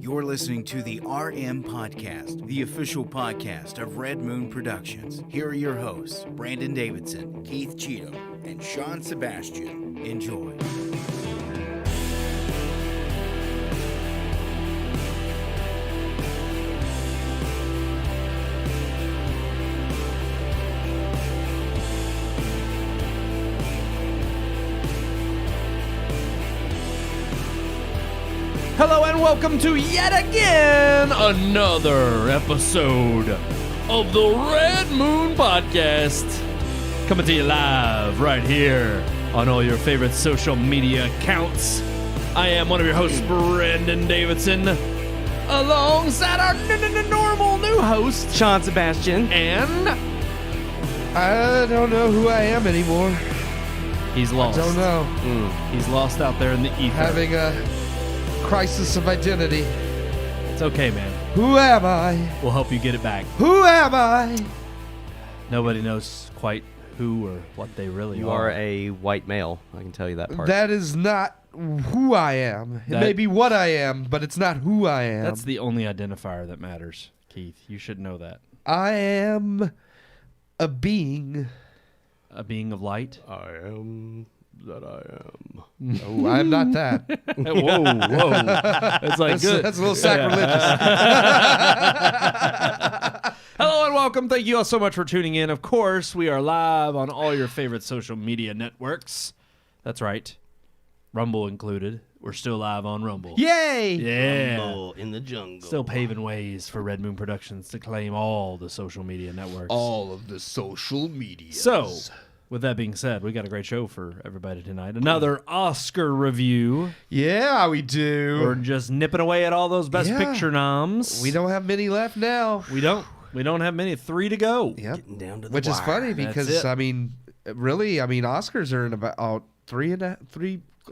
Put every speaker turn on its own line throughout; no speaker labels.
You're listening to the RMPodcast, the official podcast of Red Moon Productions. Here are your hosts, Brandon Davidson, Keith Cheatham, and Sean Sebastian. Enjoy.
Hello and welcome to yet again another episode of the Red Moon Podcast. Coming to you live right here on all your favorite social media accounts. I am one of your hosts, Brandon Davidson, alongside our normal new host,
Sean Sebastian.
And
I don't know who I am anymore.
he's lost.
Don't know.
He's lost out there in the ether.
Having a crisis of identity.
It's okay, man.
Who am I?
We'll help you get it back.
Who am I?
Nobody knows quite who or what they really
You are a white male. I can tell you that part.
That is not who I am. It
That-
may be what I am, but it's not who I am.
That's the only identifier that matters, Keith. You should know that.
I am a being.
A being of light.
I am that I am.
Oh, I'm not that.
Whoa. It's like good.
That's a little sacrilegious.
Hello and welcome. Thank you all so much for tuning in. Of course, we are live on all your favorite social media networks. That's right. Rumble included. We're still live on Rumble.
Yay!
Yeah.
Rumble in the jungle.
Still paving ways for Red Moon Productions to claim all the social media networks.
All of the social media.
So, with that being said, we got a great show for everybody tonight. Another Oscar review.
Yeah, we do.
We're just nipping away at all those Best
Yeah.
Picture noms.
We don't have many left now.
We don't have many. 3 to go.
Yep.
Getting down to the
Which is
wire.
funny
That's
because
it.
I mean, really, Oscars are in about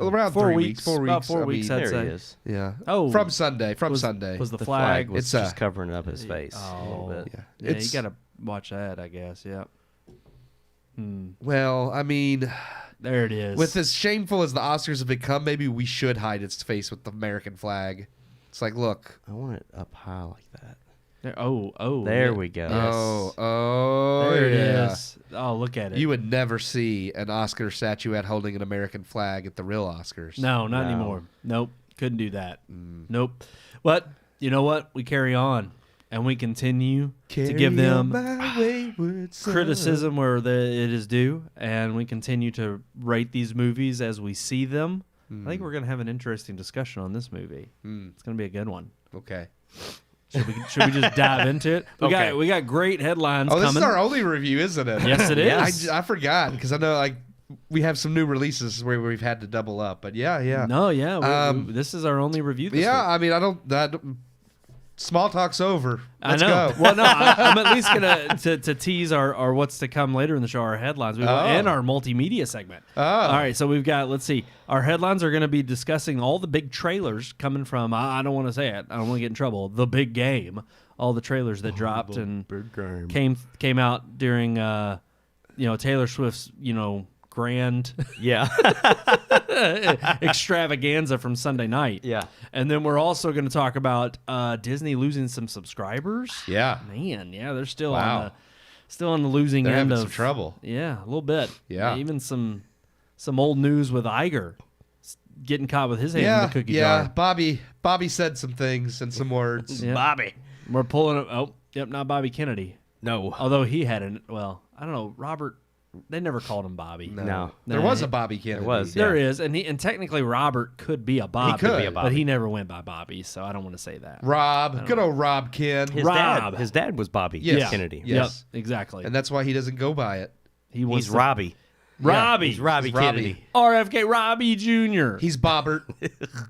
around
4
3
weeks.
weeks. 4 weeks.
About 4
I
weeks,
mean,
I'd
There he
say.
is.
yeah.
Oh,
From Sunday.
was
Sunday.
Was the
The
flag?
was
It's,
just covering up his face a little
Oh.
bit.
yeah.
Yeah,
It's,
you got to watch that, I guess. Yeah.
well, I mean,
There it is.
with as shameful as the Oscars have become, maybe we should hide its face with the American flag. It's like, look.
I want it up high like that.
There,
There
yeah.
we go.
Yes.
Oh,
There it
yeah.
is. Oh, look at it.
You would never see an Oscar statuette holding an American flag at the real Oscars.
No, not
No.
anymore. Nope. Couldn't do that. Nope. But you know what? We carry on and we continue to give
Carry on
them
my wayward son.
criticism where it is due, and we continue to rate these movies as we see them. I think we're going to have an interesting discussion on this movie. It's going to be a good one.
Okay.
Should we just dive into it? We got great headlines
Oh, this
coming.
is our only review, isn't it?
Yes, it is.
I forgot because I know like we have some new releases where we've had to double up, but yeah.
No, yeah. This is our only review this week.
I mean, I don't. Small talk's over. Let's
I know.
go.
Well, no, I'm at least gonna to tease our what's to come later in the show, our headlines, and our multimedia segment.
Oh.
All right, so we've got. Let's see. Our headlines are going to be discussing all the big trailers coming from. I don't want to say it. I don't want to get in trouble. The Big Game. All the trailers that dropped and came out during Taylor Swift's grand
Yeah.
extravaganza from Sunday night.
Yeah.
And then we're also going to talk about Disney losing some subscribers.
Yeah.
Man, yeah, they're still
Wow.
on the losing
They're
end
having
of
some trouble.
Yeah, a little bit.
Yeah.
Even some old news with Iger getting caught with his hand in the cookie
yeah.
jar.
Bobby said some things and some words.
Yeah.
Bobby.
We're pulling it. Oh, yep, not Bobby Kennedy.
No.
Although he had I don't know, Robert. They never called him Bobby.
No.
There was a Bobby Kennedy.
There was,
There is, and technically Robert could be a Bobby.
He could be a
but he never went by Bobby, so I don't want to say that.
Rob. Good old Rob Ken.
His dad was Bobby
Yes.
Kennedy.
Yes.
Yep, exactly.
And that's why he doesn't go by it.
He wants
He's
to-
Robbie.
Robbie.
He's Robbie
He's Robbie.
Kennedy.
RFK Robbie Jr.
He's Bobbert.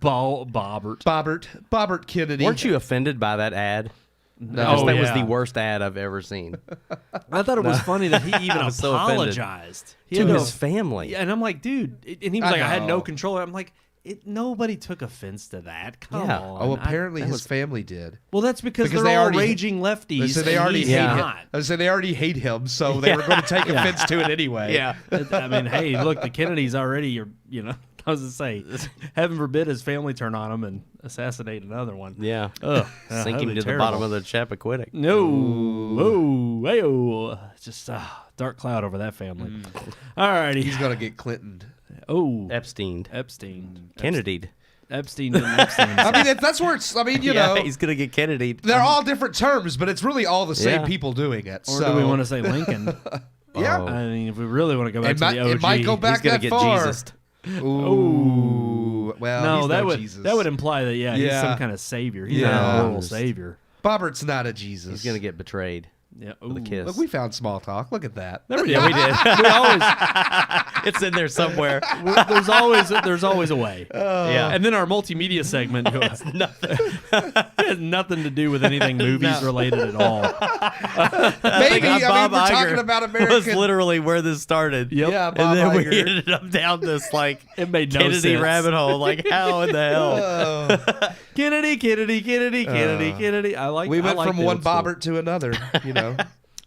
Bobbert.
Bobbert Kennedy.
Weren't you offended by that ad?
No.
That was the worst ad I've ever seen.
I thought it was funny that he even
I was so offended.
apologized. He
To
had no-
his family.
Yeah, and I'm like, dude, and he was
I
like, I had no
know.
control. I'm like, nobody took offense to that. Come
Yeah.
on.
Oh, apparently
that
his
was-
family did.
well, that's because
because
they're
they
all
already-
raging lefties.
So they
and
already
he's
hate him.
not.
I said they already hate him, so they were going to take offense to it anyway.
Yeah.
I mean, hey, look, the Kennedys already are, I was going to say, heaven forbid his family turn on him and assassinate another one.
Yeah.
Ugh,
Sink
that'd
him
be
to the
terrible.
bottom of the Chappaquiddick.
No. Whoa. Hey-oh. Just dark cloud over that family. All righty.
He's gonna get Clinton.
Oh.
Epstein.
Kennedy'd.
Epstein.
Epstein and Epstein.
I mean, that's where it's. I mean, you know,
he's gonna get Kennedy.
they're all different terms, but it's really all the same
Yeah.
people doing it.
Or
so
do we want to say Lincoln?
yeah,
Oh.
I mean, if we really want to go back to the OG.
it might go back
He's gonna
that
get
far.
Jesus.
Ooh, well,
No,
he's
that
no
would
Jesus.
that would imply that he's
Yeah.
some kind of savior. He's
Yeah.
not a moral savior.
Bobbert's not a Jesus.
He's gonna get betrayed
Yeah.
with a
Ooh.
kiss.
Look, we found small talk. Look at that.
Yeah, we did. We always
It's in there somewhere.
there's always a way.
Yeah.
And then our multimedia segment has nothing to do with anything movies related at all.
Maybe I mean,
Bob
we're
Iger
talking about
was
American.
literally where this started.
Yep.
Yeah, Bob
And then
Iger.
we ended up down this like
It made no
Kennedy
sense.
rabbit hole. Like how in the hell?
Oh.
Kennedy. I like.
We
I
went
like
from
the
one
old school.
Bobbert to another. You know.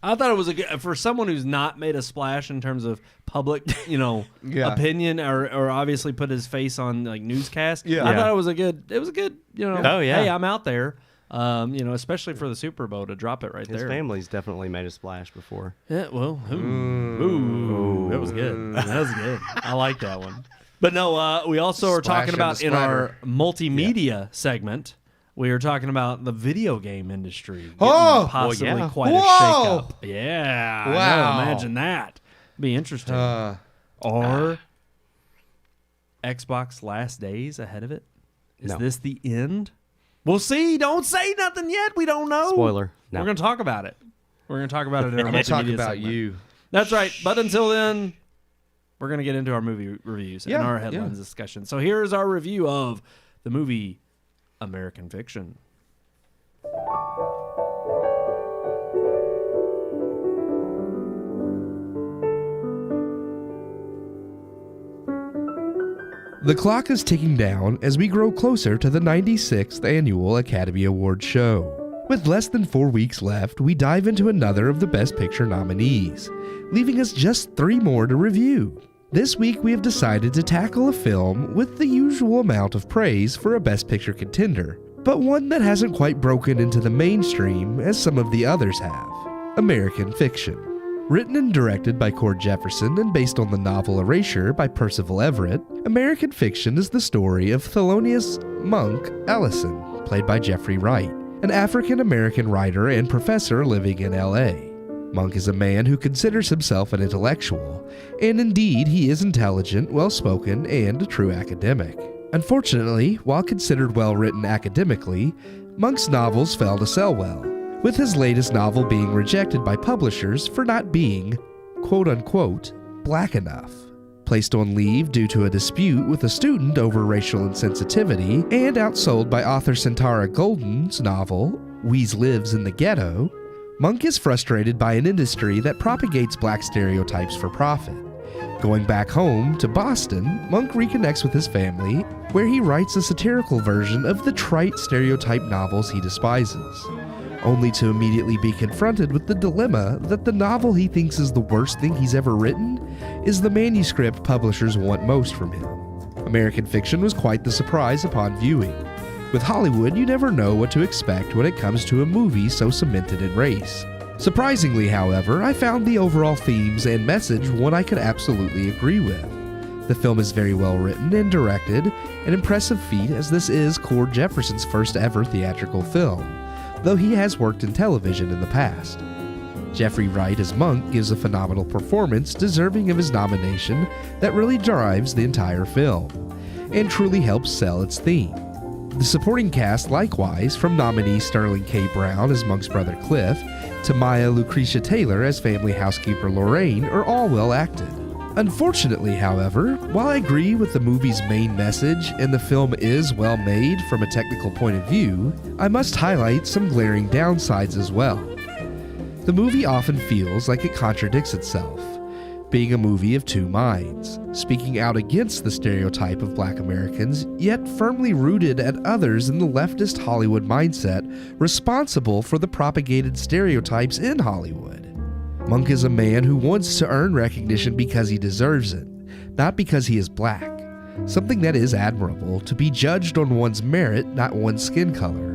I thought it was a good for someone who's not made a splash in terms of public,
Yeah.
opinion or obviously put his face on like newscast.
Yeah.
I
Yeah.
thought it was a good,
Oh, yeah.
hey, I'm out there. Especially for the Super Bowl to drop it right
His
there.
family's definitely made a splash before.
Yeah, well, ooh, that was good. That was good. I like that one. But no, we also are
Splash
talking
and
about
the
in our
splatter.
multimedia segment. We are talking about the video game industry. getting
Oh!
possibly
Well, yeah.
quite
Whoa!
a shakeup. Yeah, I know,
Wow.
imagine that. Be interesting. Are Xbox last days ahead of it? Is
No.
this the end? We'll see. Don't say nothing yet. We don't know.
Spoiler. No.
We're going to talk about it. We're going to talk about it in our
I'm gonna talk
multimedia
about
segment.
you.
That's right. But until then, we're going to get into our movie reviews
Yeah,
and our headlines discussion. So here is our review of the movie American Fiction.
The clock is ticking down as we grow closer to the 96th Annual Academy Awards show. With less than 4 weeks left, we dive into another of the Best Picture nominees, leaving us just 3 more to review. This week we have decided to tackle a film with the usual amount of praise for a Best Picture contender, but one that hasn't quite broken into the mainstream as some of the others have: American Fiction. Written and directed by Cord Jefferson and based on the novel Erasure by Percival Everett, American Fiction is the story of Thelonious Monk Ellison, played by Jeffrey Wright, an African-American writer and professor living in L.A. Monk is a man who considers himself an intellectual, and indeed he is intelligent, well-spoken, and a true academic. Unfortunately, while considered well-written academically, Monk's novels fail to sell well, with his latest novel being rejected by publishers for not being, quote-unquote, black enough. Placed on leave due to a dispute with a student over racial insensitivity, and outsold by author Santara Golden's novel, Weeze Lives in the Ghetto, Monk is frustrated by an industry that propagates black stereotypes for profit. Going back home to Boston, Monk reconnects with his family, where he writes a satirical version of the trite stereotype novels he despises, only to immediately be confronted with the dilemma that the novel he thinks is the worst thing he's ever written is the manuscript publishers want most from him. American Fiction was quite the surprise upon viewing. With Hollywood, you never know what to expect when it comes to a movie so cemented in race. Surprisingly, however, I found the overall themes and message one I could absolutely agree with. The film is very well written and directed, an impressive feat as this is Cord Jefferson's first ever theatrical film, though he has worked in television in the past. Jeffrey Wright as Monk gives a phenomenal performance deserving of his nomination that really drives the entire film, and truly helps sell its theme. The supporting cast likewise, from nominee Sterling K. Brown as Monk's brother Cliff, to Maya Lucretia Taylor as family housekeeper Lorraine, are all well acted. Unfortunately, however, while I agree with the movie's main message and the film is well made from a technical point of view, I must highlight some glaring downsides as well. The movie often feels like it contradicts itself, being a movie of two minds, speaking out against the stereotype of black Americans, yet firmly rooted at others in the leftist Hollywood mindset responsible for the propagated stereotypes in Hollywood. Monk is a man who wants to earn recognition because he deserves it, not because he is black. something that is admirable, to be judged on one's merit, not one's skin color.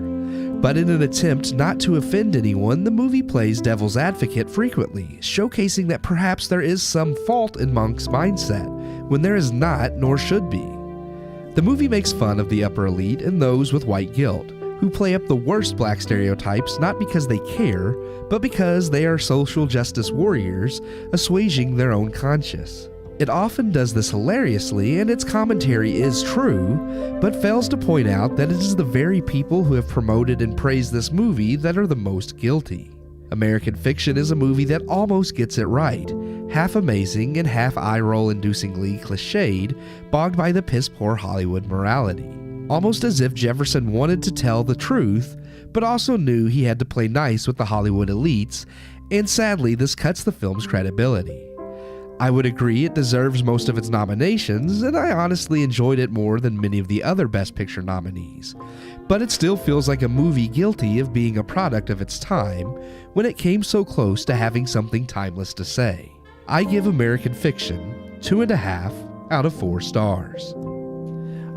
But in an attempt not to offend anyone, the movie plays devil's advocate frequently, showcasing that perhaps there is some fault in Monk's mindset, when there is not nor should be. The movie makes fun of the upper elite and those with white guilt, who play up the worst black stereotypes not because they care, but because they are social justice warriors, assuaging their own conscience. It often does this hilariously, and its commentary is true, but fails to point out that it is the very people who have promoted and praised this movie that are the most guilty. American Fiction is a movie that almost gets it right, half amazing and half eye-roll inducingly cliched, bogged by the piss-poor Hollywood morality. Almost as if Jefferson wanted to tell the truth, but also knew he had to play nice with the Hollywood elites, and sadly this cuts the film's credibility. I would agree it deserves most of its nominations, and I honestly enjoyed it more than many of the other Best Picture nominees. But it still feels like a movie guilty of being a product of its time when it came so close to having something timeless to say. I give American Fiction 2.5 out of 4 stars.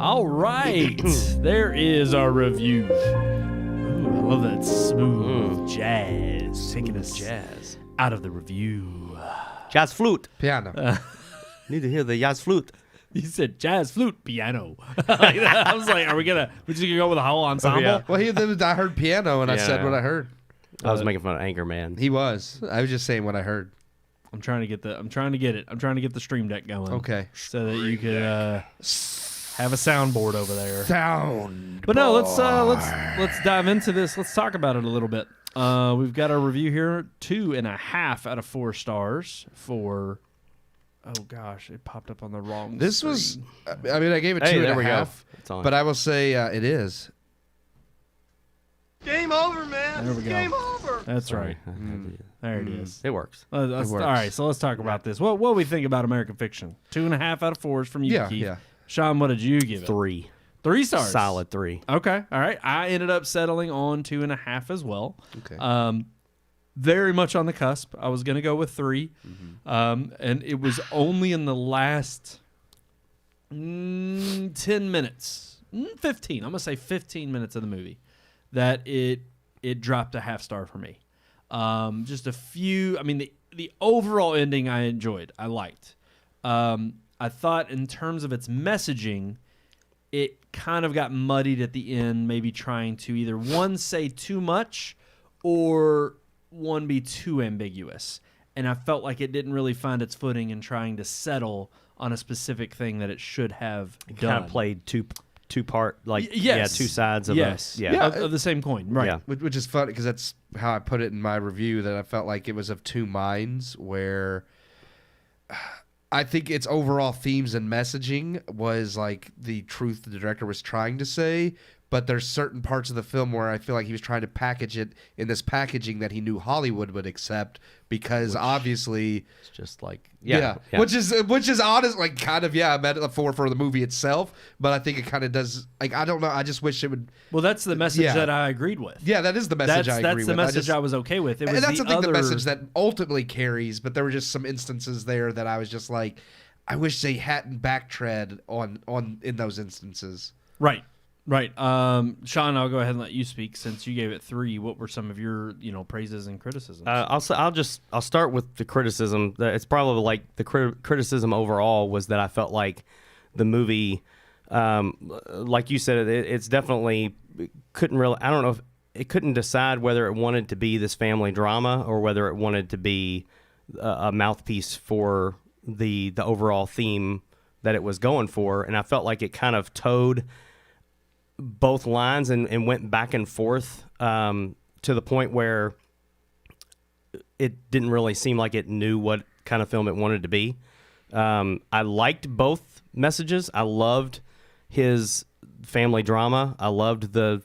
All right, there is our review. Ooh, I love that smooth jazz. Taking us
Jazz.
out of the review.
Jazz flute.
Piano.
Need to hear the jazz flute.
You said jazz, flute, piano. I was like, we're just gonna go with a whole ensemble?
yeah.
Well, I heard piano, and I said
Yeah.
what I heard.
I was making fun of Anchorman.
He was. I was just saying what I heard.
I'm trying to get the Stream Deck going.
Okay.
So that you could have a soundboard over there.
Sound.
But no, let's dive into this. Let's talk about it a little bit. We've got our review here, 2.5 out of 4 stars for. Oh gosh, it popped up on the wrong.
This
screen.
was. I mean, I gave it
Hey,
2.5.
there we go. It's on.
But I will say it is.
Game over, man.
There we go.
Game over.
That's
Sorry.
right. There it is.
It works.
All
works.
right, so let's talk about this. What do we think about American Fiction? 2.5 out of 4 from you,
Yeah,
Keith.
yeah.
Sean, what did you give it?
3.
3 stars.
Solid 3.
Okay, all right. I ended up settling on 2.5 as well.
Okay.
Very much on the cusp. I was going to go with 3. And it was only in the last 10 minutes, 15. I'm going to say 15 minutes of the movie that it dropped a half star for me. Just a few. I mean, the overall ending I enjoyed. I liked. I thought in terms of its messaging, it kind of got muddied at the end, maybe trying to either one, say too much, or one, be too ambiguous. And I felt like it didn't really find its footing in trying to settle on a specific thing that it should have done.
Kind of played two part, like,
yes.
two sides of
yes. Of the same coin. Right.
Yeah.
Which is funny because that's how I put it in my review, that I felt like it was of two minds, where I think its overall themes and messaging was like the truth the director was trying to say, but there's certain parts of the film where I feel like he was trying to package it in this packaging that he knew Hollywood would accept, because obviously
It's just like,
which is honest, like kind of a metaphor for the movie itself, but I think it kind of does, like, I don't know, I just wish it would.
Well, that's the message that I agreed with.
Yeah, that is the message I agree with.
That's the message I was okay with. It was
and that's
the
the message that ultimately carries, but there were just some instances there that I was just like, I wish they hadn't backtracked on in those instances.
Right. Sean, I'll go ahead and let you speak since you gave it 3. What were some of your, praises and criticisms?
I'll start with the criticism. It's probably like the criticism overall was that I felt like the movie, like you said, it's definitely couldn't really. I don't know if it couldn't decide whether it wanted to be this family drama or whether it wanted to be a mouthpiece for the overall theme that it was going for, and I felt like it kind of towed both lines and went back and forth to the point where it didn't really seem like it knew what kind of film it wanted to be. I liked both messages. I loved his family drama. I loved the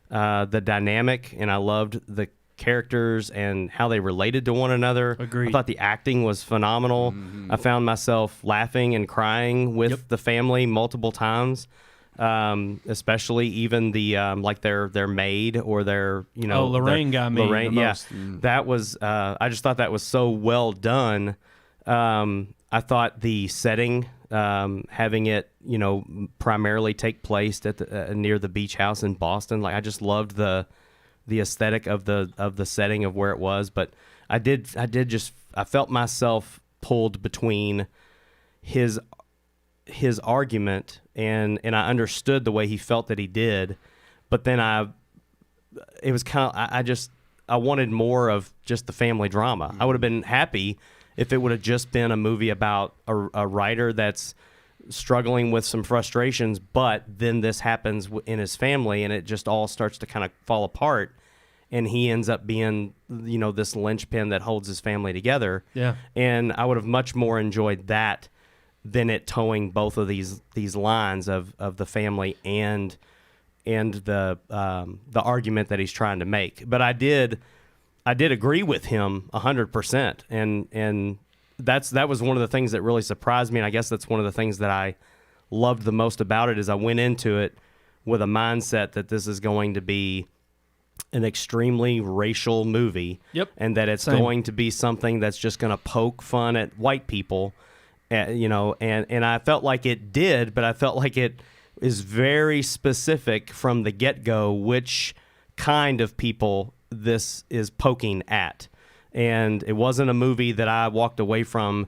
dynamic, and I loved the characters and how they related to one another.
Agreed.
I thought the acting was phenomenal. I found myself laughing and crying with the family multiple times. Especially even the like their maid or their
Lorraine got me
Lorraine,
the
yeah,
most.
that was I just thought that was so well done. I thought the setting having it, primarily take place at the, near the beach house in Boston. Like, I just loved the aesthetic of the setting of where it was. But I felt myself pulled between his argument and I understood the way he felt that he did, but then it was kind of, I wanted more of just the family drama. I would have been happy if it would have just been a movie about a writer that's struggling with some frustrations, but then this happens in his family and it just all starts to kind of fall apart, and he ends up being, this linchpin that holds his family together. Yeah. And I would have much more enjoyed that than it towing both of these lines of the family and the argument that he's trying to make. But I did agree with him 100%, and that was one of the things that really surprised me, and I guess that's one of the things that I loved the most about it. Is I went into it with a mindset that this is going to be an extremely racial movie. Yep. And that it's going to be something that's just going to poke fun at white people, and I felt like it did, but I felt like it is very specific from the get-go which kind of people this is poking at. And it wasn't a movie that I walked away from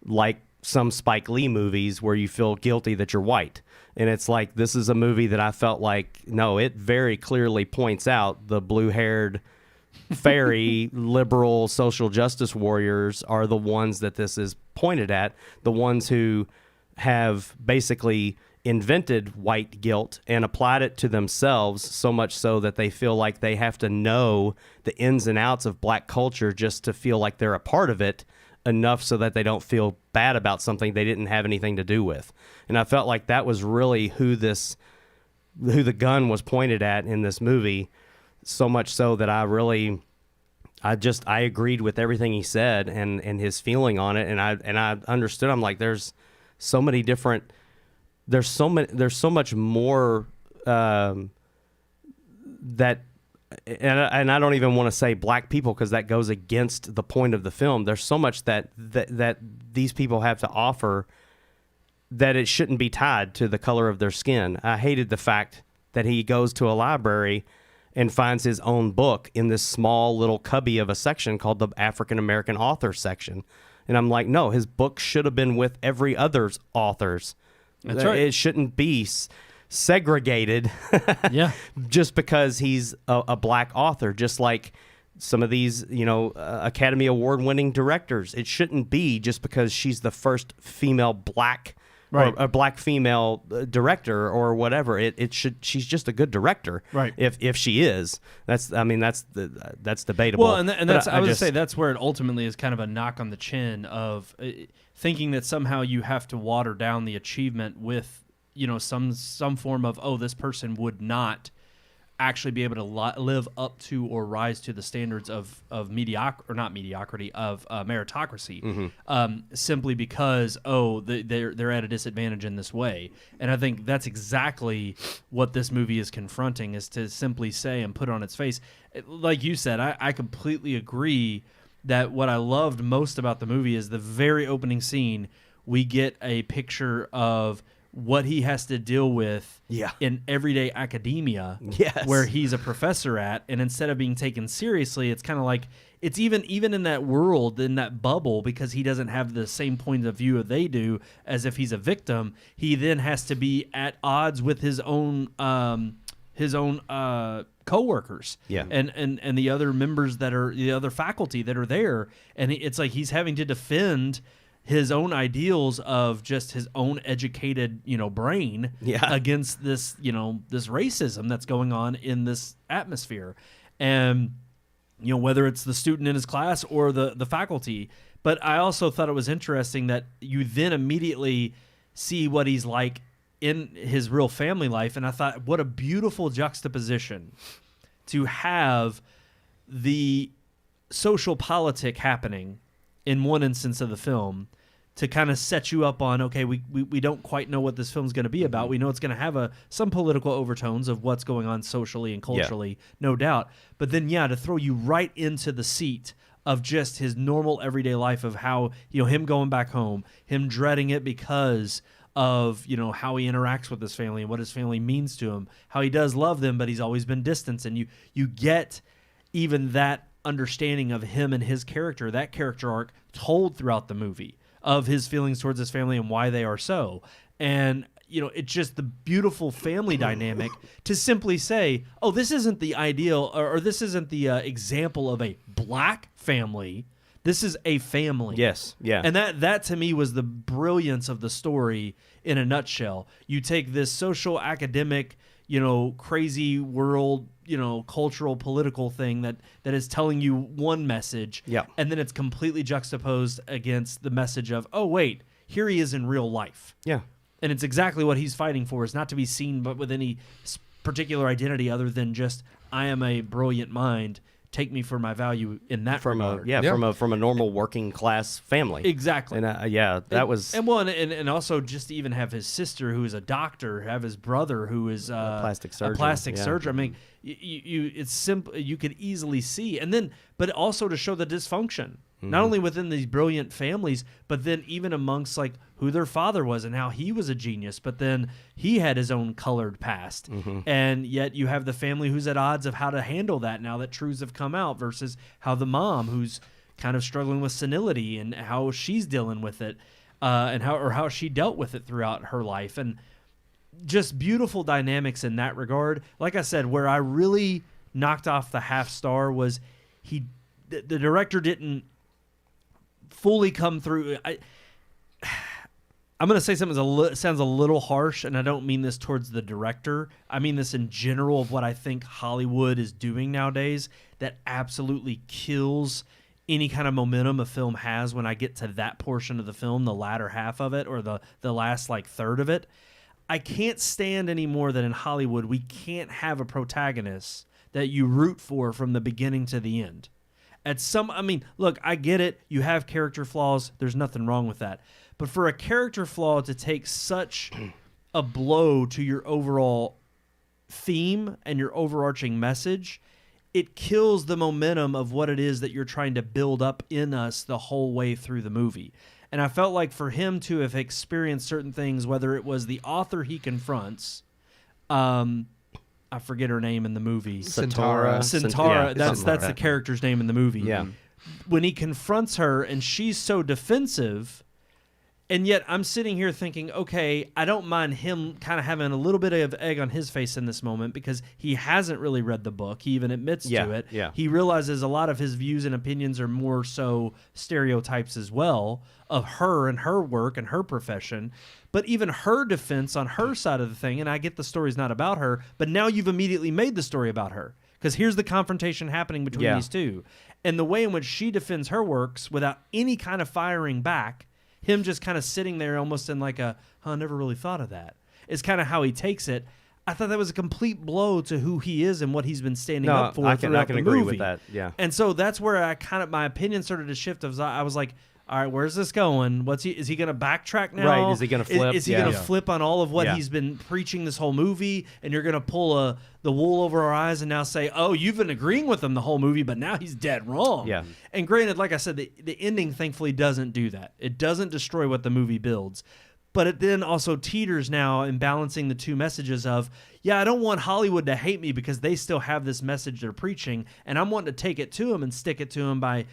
like some Spike Lee movies where you feel guilty that you're white. And it's like, this is a movie that I felt like, no, it very clearly points out the blue-haired fairy liberal social justice warriors are the ones that this is pointed at, the ones who have basically invented white guilt and applied it to themselves, so much so that they feel like they have to know the ins and outs of black culture just to feel like they're a part of it enough so that they don't feel bad about something they didn't have anything to do with. And I felt like that was really who the gun was pointed at in this movie, so much so that I agreed with everything he said and his feeling on it, and I understood. I'm like, there's so much more that, and I don't even want to say black people because that goes against the point of the film. There's so much that these people have to offer that it shouldn't be tied to the color of their skin. I hated the fact that he goes to a library and finds his own book in this small little cubby of a section called the African American author section. And I'm like, no, his book should have been with every other's authors. That's right. It shouldn't be segregated just because he's a black author, just like some of these, Academy Award winning directors. It shouldn't be just because she's the first female black or a black female director or whatever. She's just a good director. Right. If she is, that's debatable.
Well, and that's, I would say that's where it ultimately is kind of a knock on the chin of thinking that somehow you have to water down the achievement with, some form of, this person would not actually be able to live up to or rise to the standards of meritocracy, simply because they're at a disadvantage in this way. And I think that's exactly what this movie is confronting, is to simply say and put on its face, like you said. I completely agree that what I loved most about the movie is the very opening scene. We get a picture of what he has to deal with in everyday academia, where he's a professor at, and instead of being taken seriously, it's kind of like, it's even in that world, in that bubble, because he doesn't have the same point of view they do, as if he's a victim. He then has to be at odds with his own co-workers and the other members that are the other faculty that are there, and it's like he's having to defend his own ideals of just his own educated, brain against this, this racism that's going on in this atmosphere. And, whether it's the student in his class or the faculty. But I also thought it was interesting that you then immediately see what he's like in his real family life. And I thought, what a beautiful juxtaposition to have the social politic happening in one instance of the film, to kind of set you up on, okay, we don't quite know what this film's going to be about. We know it's going to have some political overtones of what's going on socially and culturally, no doubt. But then, to throw you right into the seat of just his normal everyday life of how, you know, him going back home, him dreading it because of, you know, how he interacts with his family and what his family means to him, how he does love them, but he's always been distant. And you get even that understanding of him and his character, that character arc told throughout the movie of his feelings towards his family and why they are so. And, you know, it's just the beautiful family dynamic to simply say, oh, this isn't the ideal or this isn't the example of a black family. This is a family.
Yes, yeah.
And that to me was the brilliance of the story in a nutshell. You take this social, academic, you know, crazy world, you know, cultural, political thing that is telling you one message, and then it's completely juxtaposed against the message of, oh, wait, here he is in real life.
Yeah.
And it's exactly what he's fighting for, is not to be seen but with any particular identity other than just, I am a brilliant mind. Take me for my value in that regard.
From a normal working class family.
Exactly.
And that was
and also just to even have his sister who is a doctor, have his brother who is
a plastic surgeon.
I mean, it's simple. You could easily see, and then but also to show the dysfunction. Not only within these brilliant families, but then even amongst like who their father was and how he was a genius, but then he had his own colored past. And yet you have the family who's at odds of how to handle that now that truths have come out versus how the mom who's kind of struggling with senility and how she's dealing with it and how she dealt with it throughout her life. And just beautiful dynamics in that regard. Like I said, where I really knocked off the half star was the director didn't fully come through. I'm going to say something that sounds a little harsh, and I don't mean this towards the director. I mean this in general of what I think Hollywood is doing nowadays that absolutely kills any kind of momentum a film has when I get to that portion of the film, the latter half of it, or the last like third of it. I can't stand anymore that in Hollywood we can't have a protagonist that you root for from the beginning to the end. I mean, look, I get it. You have character flaws. There's nothing wrong with that. But for a character flaw to take such a blow to your overall theme and your overarching message, it kills the momentum of what it is that you're trying to build up in us the whole way through the movie. And I felt like for him to have experienced certain things, whether it was the author he confronts, I forget her name in the movie.
Centaura.
Yeah, that's the character's name in the movie.
Yeah.
When he confronts her and she's so defensive, and yet I'm sitting here thinking, okay, I don't mind him kind of having a little bit of egg on his face in this moment because he hasn't really read the book. He even admits to it.
Yeah.
He realizes a lot of his views and opinions are more so stereotypes as well of her and her work and her profession. But even her defense on her side of the thing, and I get the story's not about her, but now you've immediately made the story about her because here's the confrontation happening between these two. And the way in which she defends her works without any kind of firing back, him just kind of sitting there almost in like I never really thought of that, is kind of how he takes it. I thought that was a complete blow to who he is and what he's been standing up for throughout the movie. I can agree with
that, yeah.
And so that's where my opinion started to shift. I was like, all right, where's this going? Is he going to backtrack now?
Right, is he going to flip?
Is he going to flip on all of what he's been preaching this whole movie, and you're going to pull the wool over our eyes and now say, oh, you've been agreeing with him the whole movie, but now he's dead wrong.
Yeah.
And granted, like I said, the ending thankfully doesn't do that. It doesn't destroy what the movie builds. But it then also teeters now in balancing the two messages of, I don't want Hollywood to hate me because they still have this message they're preaching, and I'm wanting to take it to them and stick it to them by,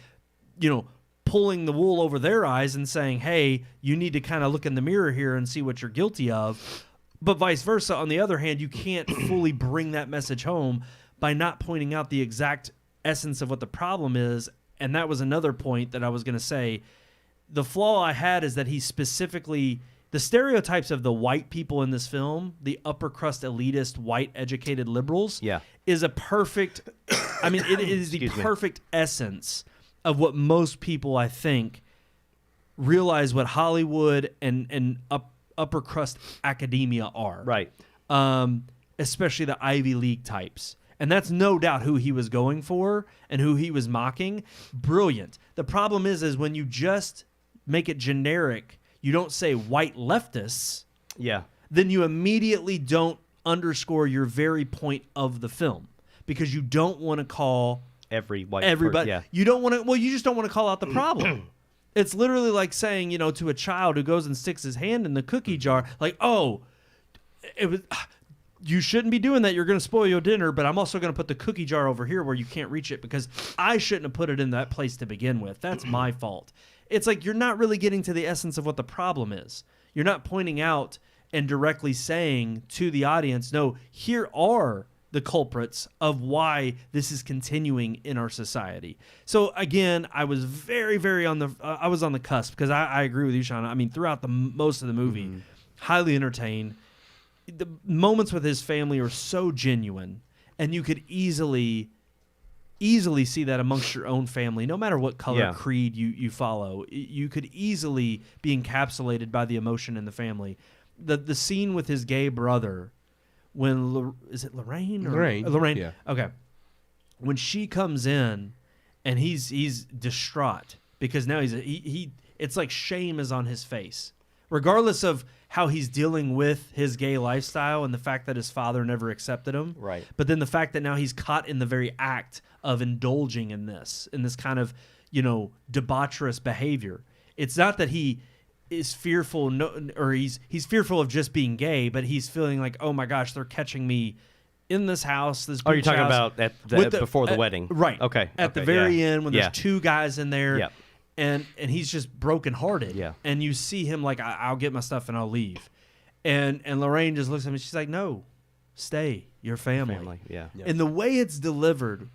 pulling the wool over their eyes and saying, hey, you need to kind of look in the mirror here and see what you're guilty of. But vice versa, on the other hand, you can't fully bring that message home by not pointing out the exact essence of what the problem is. And that was another point that I was going to say. The flaw I had is that he specifically, the stereotypes of the white people in this film, the upper crust elitist white educated liberals, is a perfect, it is the perfect essence of what most people, I think, realize what Hollywood and upper crust academia are.
Right.
Especially the Ivy League types. And that's no doubt who he was going for and who he was mocking. Brilliant. The problem is when you just make it generic, you don't say white leftists, then you immediately don't underscore your very point of the film because you don't want to call
every white
everybody.
person. Yeah.
You don't want to. Well, you just don't want to call out the problem. It's literally like saying, to a child who goes and sticks his hand in the cookie jar, like, oh, it was. You shouldn't be doing that. You're going to spoil your dinner, but I'm also going to put the cookie jar over here where you can't reach it because I shouldn't have put it in that place to begin with. That's my fault. It's like you're not really getting to the essence of what the problem is. You're not pointing out and directly saying to the audience, no, here are the culprits of why this is continuing in our society. So again, I was very, very on the cusp because I agree with you, Sean. I mean, throughout most of the movie, highly entertained. The moments with his family are so genuine, and you could easily see that amongst your own family, no matter what color creed you follow. You could easily be encapsulated by the emotion in the family. The scene with his gay brother, when is it Lorraine? Lorraine.
Yeah.
Okay. When she comes in, and he's distraught because now it's like shame is on his face, regardless of how he's dealing with his gay lifestyle and the fact that his father never accepted him.
Right.
But then the fact that now he's caught in the very act of indulging in this kind of, debaucherous behavior. It's not that he is fearful or he's fearful of just being gay, but he's feeling like, oh my gosh, they're catching me in this house. This
you're talking
house,
about before the wedding.
Right.
Okay.
At the very end when
Yeah.
there's two guys in there.
Yep.
And he's just brokenhearted.
Yeah.
And you see him like, I'll get my stuff and I'll leave. And Lorraine just looks at me. She's like, no, stay. Your family.
Yeah.
And the way it's delivered,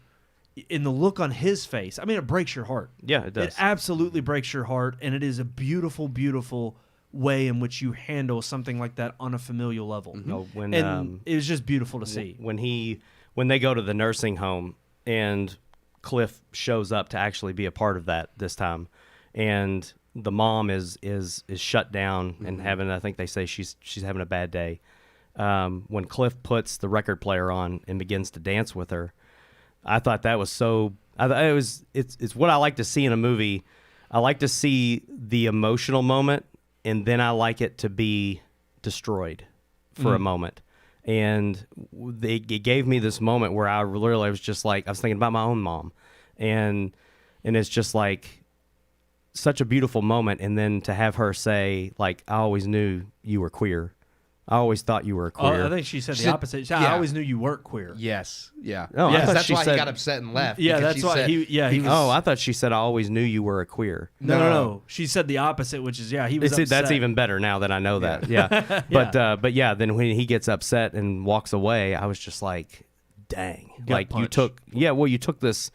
in the look on his face, I mean, it breaks your heart.
Yeah, it does.
It absolutely breaks your heart. And it is a beautiful, beautiful way in which you handle something like that on a familial level.
When
it was just beautiful to see.
When they go to the nursing home and Cliff shows up to actually be a part of that this time, and the mom is shut down and having, I think they say she's having a bad day. When Cliff puts the record player on and begins to dance with her, I thought that was so. It's what I like to see in a movie. I like to see the emotional moment, and then I like it to be destroyed for a moment. And it gave me this moment where I literally was just like, I was thinking about my own mom, and it's just like such a beautiful moment. And then to have her say, like, I always knew you were queer. I always thought you were queer.
I think she said the opposite. I always knew you weren't queer.
Yes. Yeah.
Oh,
yes,
I
that's
she
why
said,
he got upset and left.
Yeah,
because
that's
she
why
said,
he was.
Oh, I thought she said I always knew you were a queer.
No. She said the opposite, which is he was upset.
That's even better now that I know that. Yeah. But yeah, then when he gets upset and walks away, I was just like, dang. Like
punch.
you took this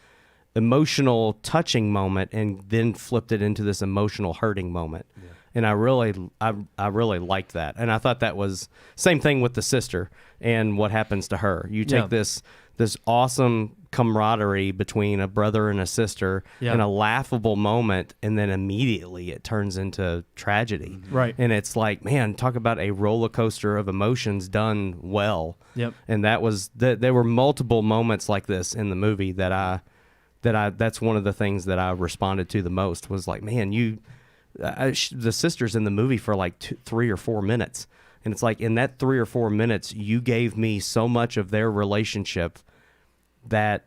emotional touching moment and then flipped it into this emotional hurting moment. Yeah. And I really liked that. And I thought that was same thing with the sister and what happens to her. You take this awesome camaraderie between a brother and a sister in a laughable moment, and then immediately it turns into tragedy.
Right.
And it's like, man, talk about a roller coaster of emotions done well.
Yep.
And there were multiple moments like this in the movie that's one of the things that I responded to the most was like, man, the sister's in the movie for like 3 or 4 minutes. And it's like in that 3 or 4 minutes, you gave me so much of their relationship that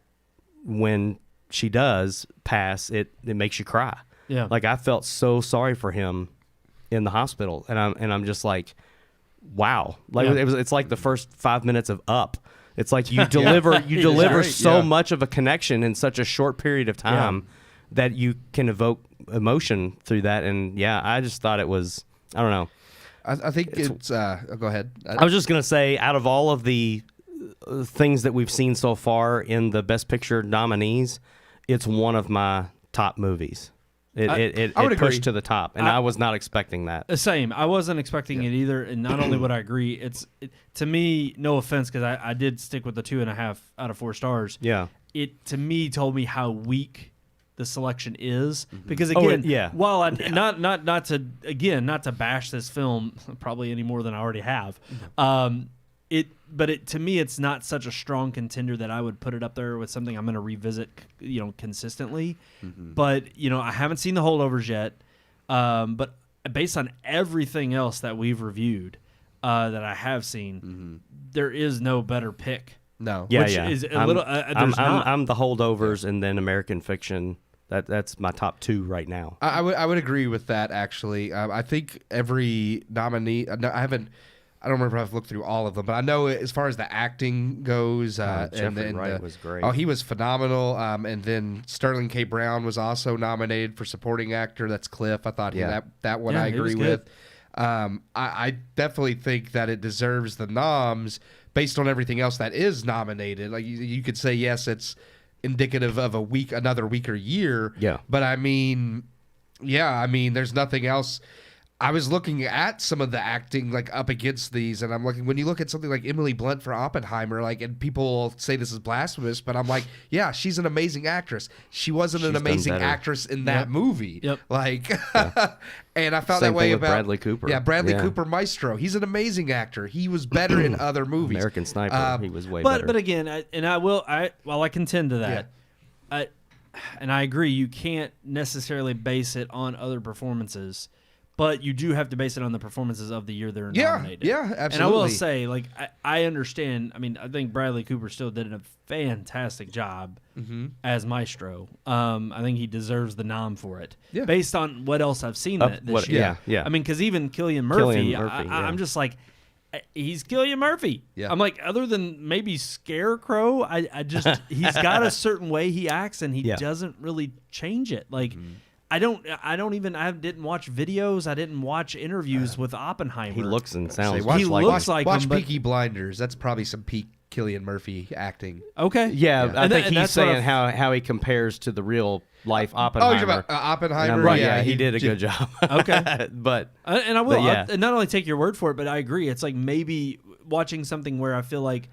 when she does pass, it makes you cry.
Yeah.
Like I felt so sorry for him in the hospital. And I'm just like, wow. Like it's like the first 5 minutes of Up. It's like you deliver so much of a connection in such a short period of time that you can evoke emotion through that. And I just thought it was, I don't know.
I think it's go ahead.
I was just going to say, out of all of the things that we've seen so far in the Best Picture nominees, it's one of my top movies. It pushed to the top, and I was not expecting that.
Same. I wasn't expecting it either, and not only would I agree, to me, no offense, because I did stick with the 2.5 out of 4 stars.
Yeah.
It, to me, told me how weak the selection is, because again, while I not to bash this film probably any more than I already have, but to me it's not such a strong contender that I would put it up there with something I'm going to revisit consistently. But I haven't seen The Holdovers yet, but based on everything else that we've reviewed that I have seen, there is no better pick
No.
Yeah,
Which is a little. There's not.
I'm the holdovers, and then American Fiction. That's my top 2 right now.
I would agree with that, actually. I think every nominee, I don't remember if I've looked through all of them, but I know as far as the acting goes,
Jeffrey Wright was great.
Oh, he was phenomenal. And then Sterling K. Brown was also nominated for supporting actor. That's Cliff. I thought that one
Yeah,
I
he was
agree
good.
with. I definitely think that it deserves the noms based on everything else that is nominated. Like you could say, yes, it's indicative of another weaker year.
Yeah.
But I mean, there's nothing else. I was looking at some of the acting like up against these, and I'm looking, when you look at something like Emily Blunt for Oppenheimer, like, and people say this is blasphemous, but I'm like, yeah, she's an amazing actress. She wasn't an
She's done
amazing
better.
actress in that movie.
Yep.
Like, and I felt
Same
that way
thing with
about
Bradley Cooper.
Yeah, Bradley
Yeah.
Cooper Maestro. He's an amazing actor. He was better in other movies.
American Sniper. He was way better.
But again, while I contend to that, and I agree, you can't necessarily base it on other performances, but you do have to base it on the performances of the year they're nominated.
Yeah, absolutely.
And I will say, like, I understand. I mean, I think Bradley Cooper still did a fantastic job as Maestro. I think he deserves the nom for it, based on what else I've seen this year.
Yeah.
I mean, because even Cillian Murphy,
Murphy,
I'm just like, he's Cillian Murphy.
Yeah.
I'm like, other than maybe Scarecrow, I just he's got a certain way he acts, and he doesn't really change it. Like, I didn't watch videos. I didn't watch interviews with Oppenheimer.
He looks and sounds
He looks like
watch
him, but-
Peaky Blinders. That's probably some peak Cillian Murphy acting.
Okay.
Yeah, I
And
think
and
he's
that's what
saying how he compares to the real life Oppenheimer.
Oh, you're about Oppenheimer?
And I'm like,
Yeah,
he did a good job.
Okay.
but
And I will.
But yeah.
I'll not only take your word for it, but I agree. It's like maybe watching something where I feel like,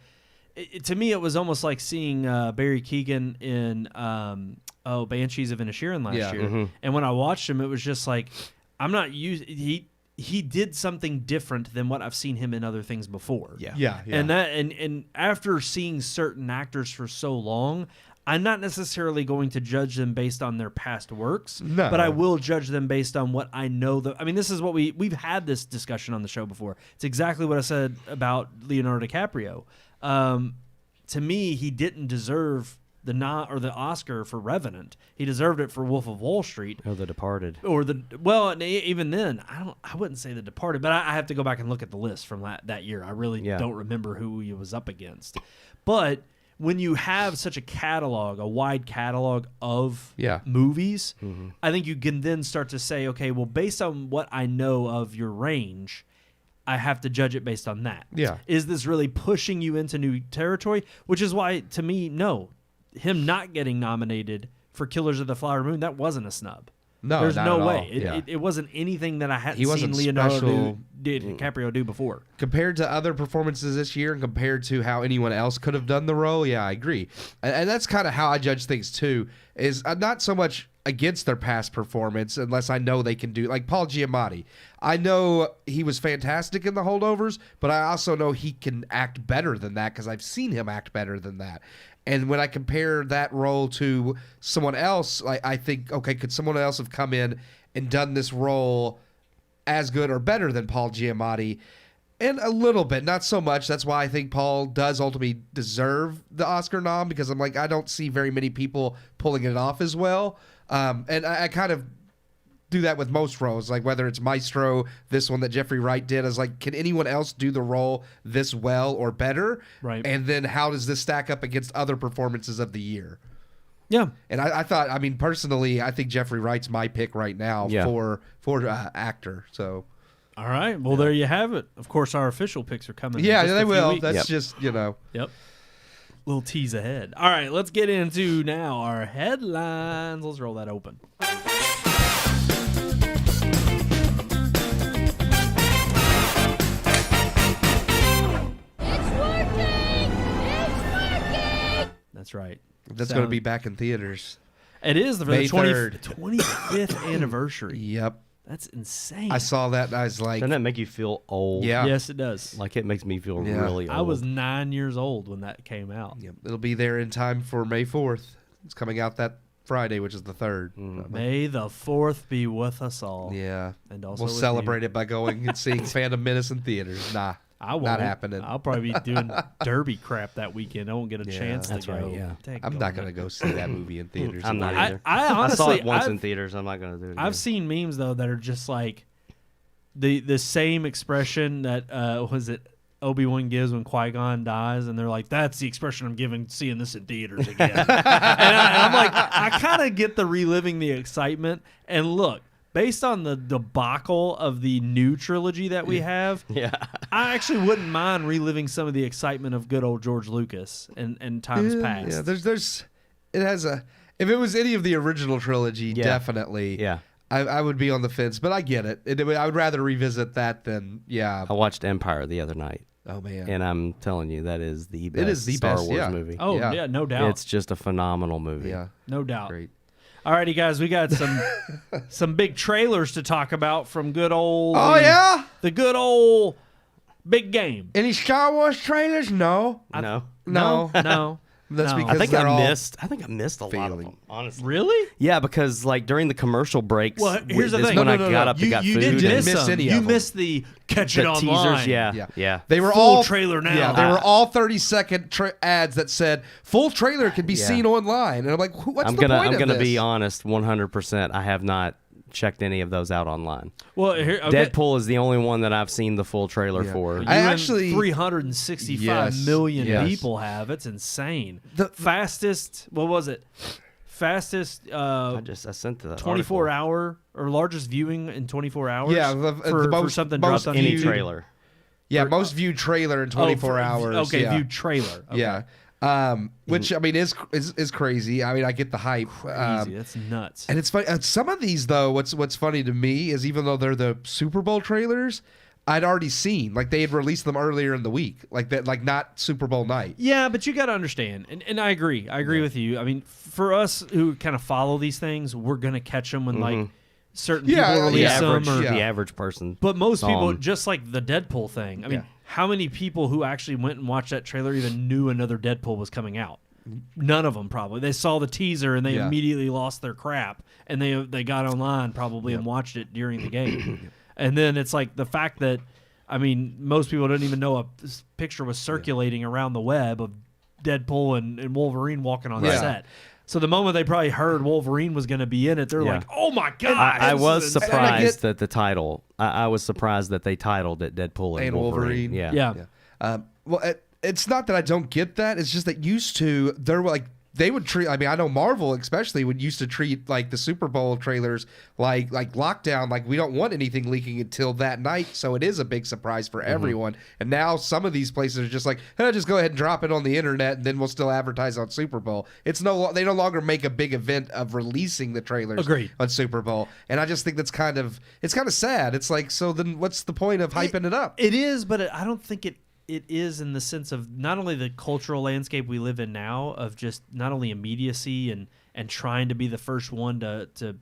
to me, it was almost like seeing Barry Keoghan in Banshees of Inisherin last year.
Mm-hmm.
And when I watched him, it was just like, I'm not used. He did something different than what I've seen him in other things before.
Yeah.
And after seeing certain actors for so long, I'm not necessarily going to judge them based on their past works,
No.
but I will judge them based on what I know. I mean, this is what we've had this discussion on the show before. It's exactly what I said about Leonardo DiCaprio. To me, he didn't deserve the Oscar for Revenant. He deserved it for Wolf of Wall Street.
Oh, The Departed.
Or and even then, I wouldn't say The Departed, but I have to go back and look at the list from that year. I really don't remember who he was up against. But when you have such a wide catalog of movies, I think you can then start to say, okay, well, based on what I know of your range, I have to judge it based on that.
Yeah.
Is this really pushing you into new territory? Which is why, to me, no. Him not getting nominated for Killers of the Flower Moon, that wasn't a snub.
No,
there's
not
no
at
way.
all.
It wasn't anything that I hadn't
He
seen
wasn't
Leonardo
special.
DiCaprio do before.
Compared to other performances this year and compared to how anyone else could have done the role, yeah, I agree. And that's kind of how I judge things too, is not so much against their past performance unless I know they can do, like Paul Giamatti. I know he was fantastic in The Holdovers, but I also know he can act better than that because I've seen him act better than that. And when I compare that role to someone else, I think, okay, could someone else have come in and done this role as good or better than Paul Giamatti? And a little bit, not so much. That's why I think Paul does ultimately deserve the Oscar nom, because I'm like, I don't see very many people pulling it off as well. And I kind of do that with most roles, like whether it's Maestro, this one that Jeffrey Wright did, is like, can anyone else do the role this well or better?
Right.
And then how does this stack up against other performances of the year?
Yeah.
And I thought, I mean, personally, I think Jeffrey Wright's my pick right now for actor. So,
all right. Well, there you have it. Of course, our official picks are coming.
yeah,
in just
they
a few
will.
weeks.
That's just,
Yep. Little tease ahead. All right, let's get into now our headlines. Let's roll that open. That's right.
That's going to be back in theaters.
It is the
May 3rd.
25th anniversary.
Yep.
That's insane.
I saw that and I was like,
Doesn't that make you feel old?
yeah.
Yes, it does.
Like, it makes me feel
Yeah.
really old.
I was 9 years old when that came out.
Yep. It'll be there in time for May 4th. It's coming out that Friday, which is the 3rd.
May the 4th be with us all.
Yeah.
And also
we'll
with
celebrate it by going and seeing Phantom Menace in theaters. Nah.
I won't.
Not happening.
I'll probably be doing derby crap that weekend. I won't get a chance to
that's
go.
right, yeah.
I'm not going to go see that movie in theaters.
I'm not either.
I honestly,
I saw it once in theaters. I'm not going to do it again.
I've seen memes though that are just like the same expression that was it Obi-Wan gives when Qui-Gon dies, and they're like, "That's the expression I'm giving seeing this in theaters again." and I'm like, I kind of get the reliving the excitement. And look, based on the debacle of the new trilogy that we have, I actually wouldn't mind reliving some of the excitement of good old George Lucas and times past.
Yeah, it has a. If it was any of the original trilogy, definitely.
Yeah.
I would be on the fence, but I get it. I would rather revisit that than
I watched Empire the other night.
Oh man!
And I'm telling you, that is the best Star Wars movie.
Oh yeah, no doubt.
It's just a phenomenal movie.
Yeah,
no doubt.
Great.
Alrighty, guys, we got some big trailers to talk about from good old.
Oh yeah,
the good old big game.
Any Star Wars trailers? No.
No.
That's
No.
because
I think
they're all
I missed a lot of
failing.
them, honestly.
Really?
Yeah, because like during the commercial breaks,
Well, here's the
is
thing.
when I
No.
got up to got
You
food.
didn't
and
miss
miss
some.
any
You
of them.
missed the catch it
the
online.
teasers. Yeah.
They were
Full
all
trailer now.
Yeah, they were all 30-second ads that said full trailer can be seen online, and I'm like, what's the point of this?
I'm gonna be honest, 100%. I have not checked any of those out online.
Well, here, okay.
Deadpool is the only one that I've seen the full trailer for.
I actually
365 million
Yes.
people have. It's insane.
The
fastest. What was it? Fastest.
I sent the
24
article.
hour or largest viewing in 24 hours.
Yeah,
for
most
something
most
dropped on
Any
YouTube.
trailer.
Yeah, most viewed trailer in 24 hours.
Okay,
yeah.
viewed trailer. Okay.
Yeah. Which I mean is crazy. I mean, I get the hype.
Crazy. That's nuts.
And it's funny. Some of these though, what's funny to me is even though they're the Super Bowl trailers, I'd already seen. Like they had released them earlier in the week, like that, like not Super Bowl night.
Yeah, but you got to understand, and I agree. I agree with you. I mean, for us who kind of follow these things, we're gonna catch them when like certain people release them.
The average person.
But most people, just like the Deadpool thing. I mean,
Yeah.
how many people who actually went and watched that trailer even knew another Deadpool was coming out? None of them probably. They saw the teaser and they immediately lost their crap, and they got online probably and watched it during the game. And then it's like the fact that, I mean, most people didn't even know a picture was circulating around the web of Deadpool and Wolverine walking on the set. So the moment they probably heard Wolverine was going to be in it, they're like, "Oh my god!"
I was surprised that the title. I was surprised that they titled it Deadpool and Wolverine.
Yeah.
Well, it's not that I don't get that. It's just that used to there were like they would treat. I mean, I know Marvel especially would used to treat like the Super Bowl trailers like lockdown. Like we don't want anything leaking until that night, so it is a big surprise for everyone. And now some of these places are just like, just go ahead and drop it on the internet, and then we'll still advertise on Super Bowl. They no longer make a big event of releasing the trailers on Super Bowl. And I just think it's kind of sad. It's like, so then what's the point of hyping it up?
It is, but I don't think it is in the sense of not only the cultural landscape we live in now of just not only immediacy and trying to be the first one to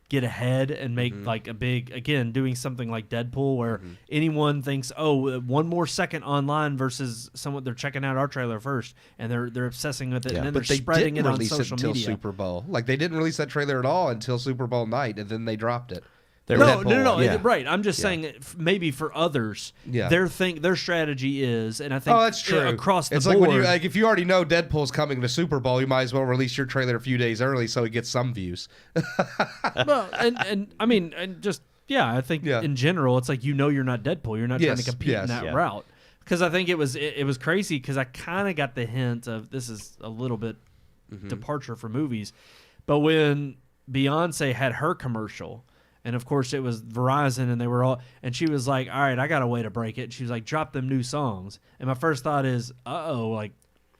get ahead and make like a big, again, doing something like Deadpool where anyone thinks, oh, one more second online versus someone they're checking out our trailer first and they're obsessing with it and then
But
they're spreading it on
release
social
until
media.
Super Bowl. Like they didn't release that trailer at all until Super Bowl night, and then they dropped it.
No.
Yeah.
Right. I'm just saying maybe for others, their strategy is, and I think
that's true.
Across the
it's
board.
like when if you already know Deadpool's coming to Super Bowl, you might as well release your trailer a few days early so it gets some views.
Well, and I mean, and just I think in general, it's like you're not Deadpool. You're not trying to compete in that route. Because I think it was crazy because I kind of got the hint of this is a little bit departure for movies, but when Beyonce had her commercial. And of course, it was Verizon, and they were all. And she was like, "All right, I got a way to break it." And she was like, "Drop them new songs." And my first thought is, like,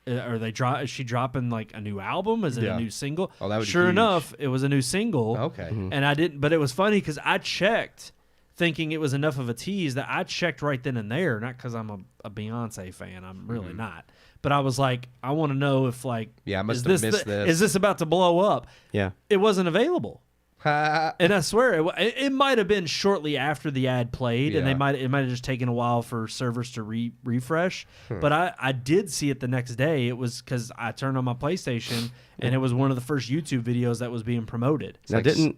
Is she dropping like a new album? Is it a new single?
Oh, that would be
Sure
huge.
enough, it was a new single.
Okay.
And I didn't, but it was funny because I checked, thinking it was enough of a tease that I checked right then and there. Not because I'm a Beyonce fan. I'm really not. But I was like, I want to know if like,
I must
is
have missed this.
Is this about to blow up?
Yeah.
It wasn't available. And I swear it might have been shortly after the ad played, and it might have just taken a while for servers to refresh. But I did see it the next day. It was because I turned on my PlayStation, and it was one of the first YouTube videos that was being promoted.
Now, didn't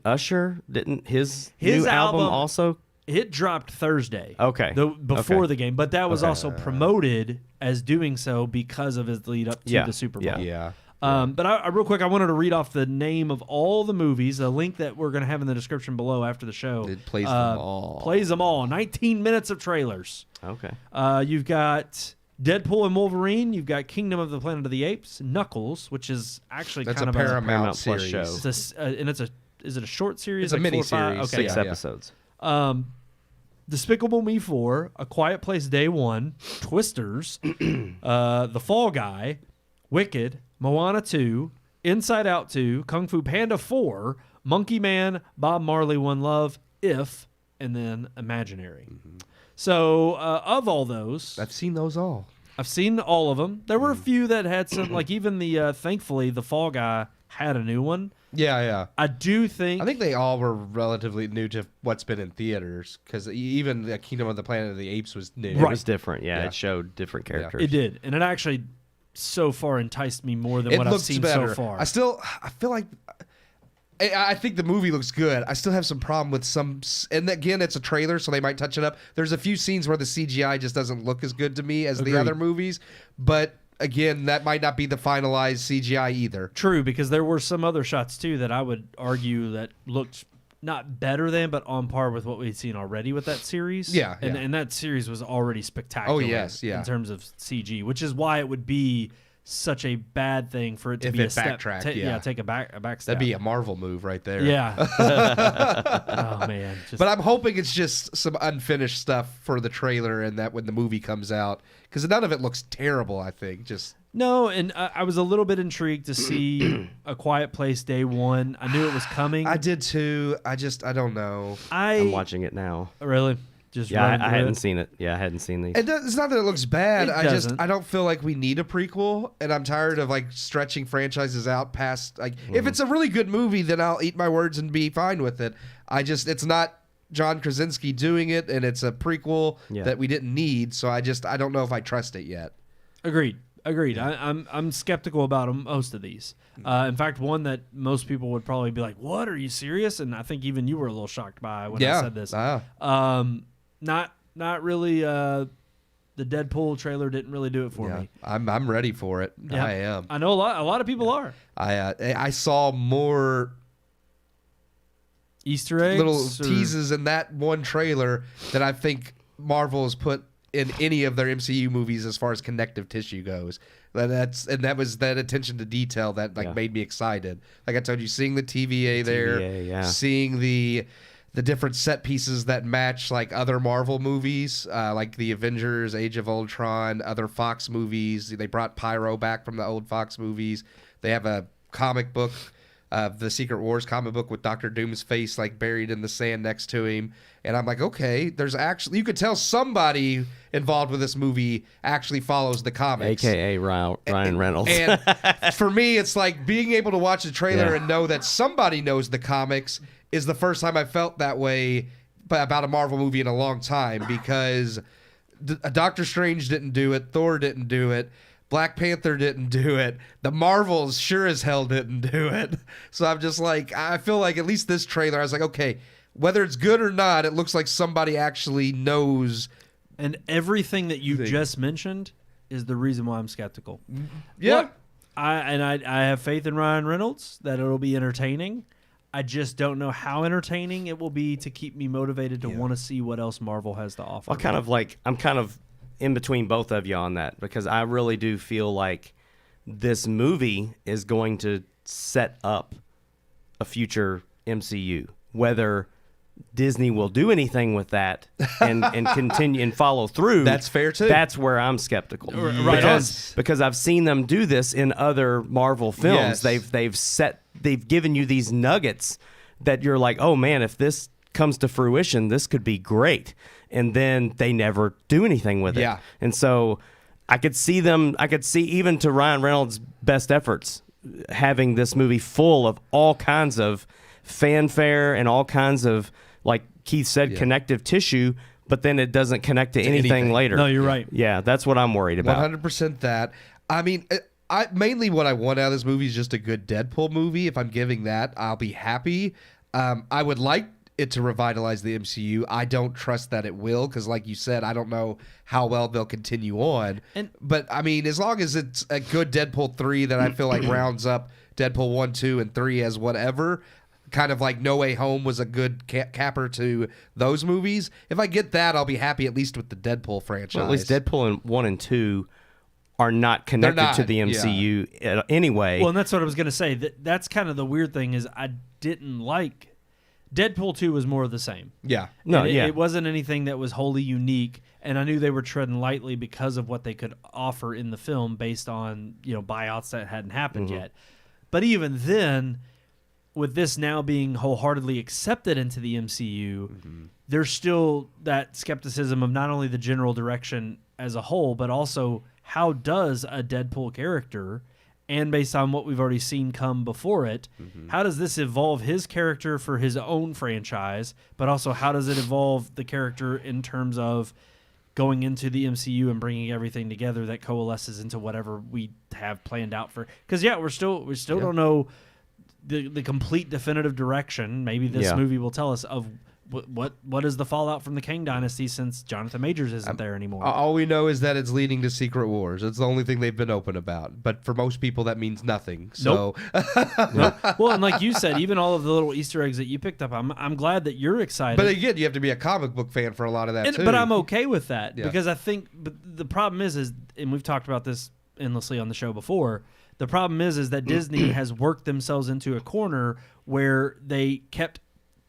his new album also
It dropped Thursday.
Okay.
Before the game, but that was also promoted as doing so because of his lead up to the Super Bowl.
Yeah.
But I real quick, I wanted to read off the name of all the movies, a link that we're going to have in the description below after the show.
It plays them all.
Plays them all. 19 minutes of trailers.
Okay.
You've got Deadpool and Wolverine. You've got Kingdom of the Planet of the Apes. Knuckles, which is actually
That's
kind
a
of
Paramount
Plus
series.
show.
Is it a short series?
It's a
like 4 or
mini
5?
series.
Okay.
6 episodes.
Despicable Me 4, A Quiet Place Day 1, Twisters, The Fall Guy, Wicked, Moana 2, Inside Out 2, Kung Fu Panda 4, Monkey Man, Bob Marley One Love, If, and then Imaginary. So of all those,
I've seen those all.
I've seen all of them. There were a few that had some, like even the, thankfully, The Fall Guy had a new one.
Yeah.
I think
they all were relatively new to what's been in theaters, because even the Kingdom of the Planet of the Apes was new.
It was different. Yeah, it showed different characters.
it did. And it actually so far enticed me more than what I've seen so far.
I feel like I think the movie looks good. I still have some problem with some, and again, it's a trailer, so they might touch it up. There's a few scenes where the CGI just doesn't look as good to me as the other movies, but again, that might not be the finalized CGI either.
True, because there were some other shots too that I would argue that looked not better than, but on par with what we'd seen already with that series.
Yeah,
and that series was already spectacular.
Oh, yes, yeah.
In terms of CG, which is why it would be such a bad thing for it to
If
be
it
a step.
backtracked,
Take a back step.
That'd be a Marvel move right there.
Yeah. Oh man.
But I'm hoping it's just some unfinished stuff for the trailer, and that when the movie comes out, because none of it looks terrible. I think just.
No, and I was a little bit intrigued to see A Quiet Place Day 1. I knew it was coming.
I did too. I don't know.
I'm watching it now.
Really? Just
I hadn't seen it. Yeah, I hadn't seen these.
It's not that it looks bad.
It
I don't feel like we need a prequel, and I'm tired of like stretching franchises out past like if it's a really good movie, then I'll eat my words and be fine with it. It's not John Krasinski doing it, and it's a prequel that we didn't need, so I don't know if I trust it yet.
Agreed. I'm skeptical about most of these. In fact, one that most people would probably be like, "What? Are you serious?" And I think even you were a little shocked by when I said this. Not really. The Deadpool trailer didn't really do it for me.
I'm ready for it.
Yeah.
I am.
I know a lot of people are.
I saw more
Easter eggs,
little teases in that one trailer that I think Marvel has put in any of their MCU movies as far as connective tissue goes. That was that attention to detail that made me excited. Like I told you, seeing the TVA there, seeing the different set pieces that match like other Marvel movies, like the Avengers, Age of Ultron, other Fox movies. They brought Pyro back from the old Fox movies. They have a comic book, the Secret Wars comic book with Doctor Doom's face like buried in the sand next to him. And I'm like, okay, there's actually, you could tell somebody involved with this movie actually follows the comics.
AKA Ryan Reynolds.
And for me, it's like being able to watch the trailer and know that somebody knows the comics is the first time I felt that way about a Marvel movie in a long time, because Doctor Strange didn't do it, Thor didn't do it, Black Panther didn't do it, the Marvels sure as hell didn't do it. So I'm just like, I feel like at least this trailer, I was like, okay, whether it's good or not, it looks like somebody actually knows.
And everything that you just mentioned is the reason why I'm skeptical.
Yeah.
Look, I have faith in Ryan Reynolds that it'll be entertaining. I just don't know how entertaining it will be to keep me motivated to want to see what else Marvel has to offer.
I'm kind of in between both of you on that, because I really do feel like this movie is going to set up a future MCU. Whether Disney will do anything with that and continue and follow through.
That's fair too.
That's where I'm skeptical.
Right.
Because I've seen them do this in other Marvel films.
Yes.
They've given you these nuggets that you're like, oh man, if this comes to fruition, this could be great. And then they never do anything with it.
Yeah.
And so I could see even to Ryan Reynolds' best efforts having this movie full of all kinds of fanfare and all kinds of, like Keith said, connective tissue, but then it doesn't connect to anything later.
No, you're right.
Yeah, that's what I'm worried about.
100% that. I mean, mainly what I want out of this movie is just a good Deadpool movie. If I'm giving that, I'll be happy. I would like it to revitalize the MCU. I don't trust that it will, because like you said, I don't know how well they'll continue on. But I mean, as long as it's a good Deadpool 3 that I feel like rounds up Deadpool 1, 2, and 3 as whatever, kind of like No Way Home was a good capper to those movies. If I get that, I'll be happy at least with the Deadpool franchise.
Well, at least Deadpool 1 and 2 are not connected to the MCU anyway.
Well, and that's what I was going to say. That's kind of the weird thing is I didn't like... Deadpool 2 was more of the same.
Yeah.
It wasn't anything that was wholly unique, and I knew they were treading lightly because of what they could offer in the film based on, buyouts that hadn't happened yet. But even then, with this now being wholeheartedly accepted into the MCU, there's still that skepticism of not only the general direction as a whole, but also how does a Deadpool character... and based on what we've already seen come before it, how does this evolve his character for his own franchise, but also how does it evolve the character in terms of going into the MCU and bringing everything together that coalesces into whatever we have planned out for? Because, we still don't know the complete definitive direction. Maybe this movie will tell us of what is the fallout from the Kang Dynasty since Jonathan Majors isn't there anymore.
All we know is that it's leading to Secret Wars. It's the only thing they've been open about. But for most people, that means nothing. So,
nope. Well, and like you said, even all of the little Easter eggs that you picked up, I'm glad that you're excited.
But again, you have to be a comic book fan for a lot of that too.
But I'm okay with that because I think the problem is, and we've talked about this endlessly on the show before. The problem is that Disney has worked themselves into a corner where they kept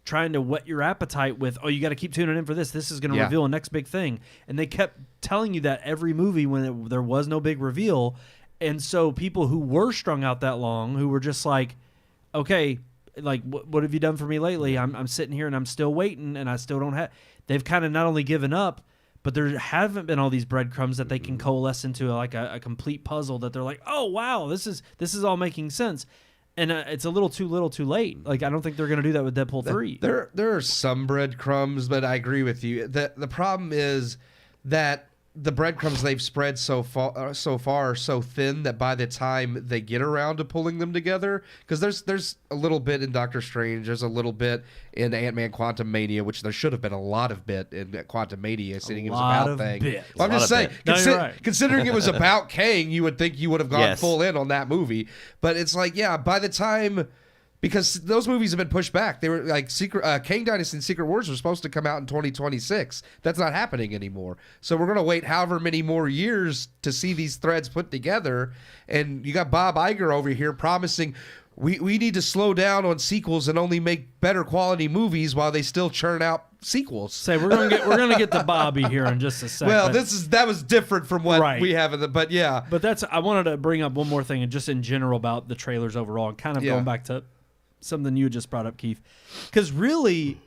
trying to whet your appetite with, you got to keep tuning in for this. This is going to reveal a next big thing. And they kept telling you that every movie when there was no big reveal. And so people who were strung out that long, who were just like, okay, like, what have you done for me lately? I'm sitting here and I'm still waiting and I still don't have... They've kind of not only given up, but there haven't been all these breadcrumbs that they can coalesce into a complete puzzle that they're like, oh, wow, this is all making sense. And it's a little too late. Like, I don't think they're going to do that with Deadpool 3.
There are some breadcrumbs, but I agree with you. The problem is that the breadcrumbs they've spread so far are so thin that by the time they get around to pulling them together, because there's a little bit in Doctor Strange, there's a little bit in Ant-Man Quantumania, which there should have been a lot of bit in Quantumania, seeing it was about thing. Well, I'm just saying, considering it was about Kang, you would think you would have gone full in on that movie. But it's like, by the time... Because those movies have been pushed back. They were like Kang Dynasty and Secret Wars were supposed to come out in 2026. That's not happening anymore. So we're going to wait however many more years to see these threads put together. And you got Bob Iger over here promising we need to slow down on sequels and only make better quality movies while they still churn out sequels.
Say we're gonna get to Bobby here in just a second.
Well, that was different from what we have in the but yeah.
But I wanted to bring up one more thing and just in general about the trailers overall and kind of going back to something you just brought up, Keith, because really,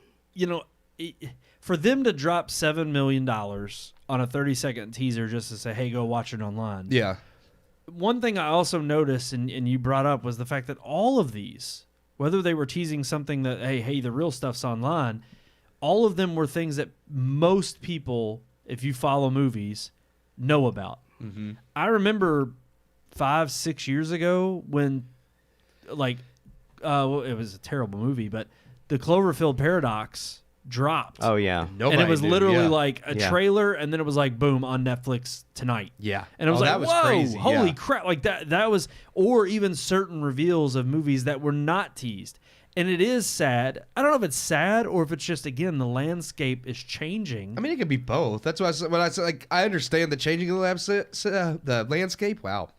for them to drop $7 million on a 30-second teaser just to say, hey, go watch it online.
Yeah.
One thing I also noticed, and you brought up, was the fact that all of these, whether they were teasing something that, hey, the real stuff's online, all of them were things that most people, if you follow movies, know about. Mm-hmm. I remember 5-6 years ago when, it was a terrible movie, but the Cloverfield Paradox dropped.
Oh, yeah.
And it was literally like a trailer, and then it was like, boom, on Netflix tonight.
Yeah.
And it was like,
that was
whoa,
crazy.
Holy crap. Like that was, or even certain reveals of movies that were not teased. And it is sad. I don't know if it's sad or if it's just, again, the landscape is changing.
I mean, it could be both. That's what I said. Like, I understand the changing of the landscape. Wow.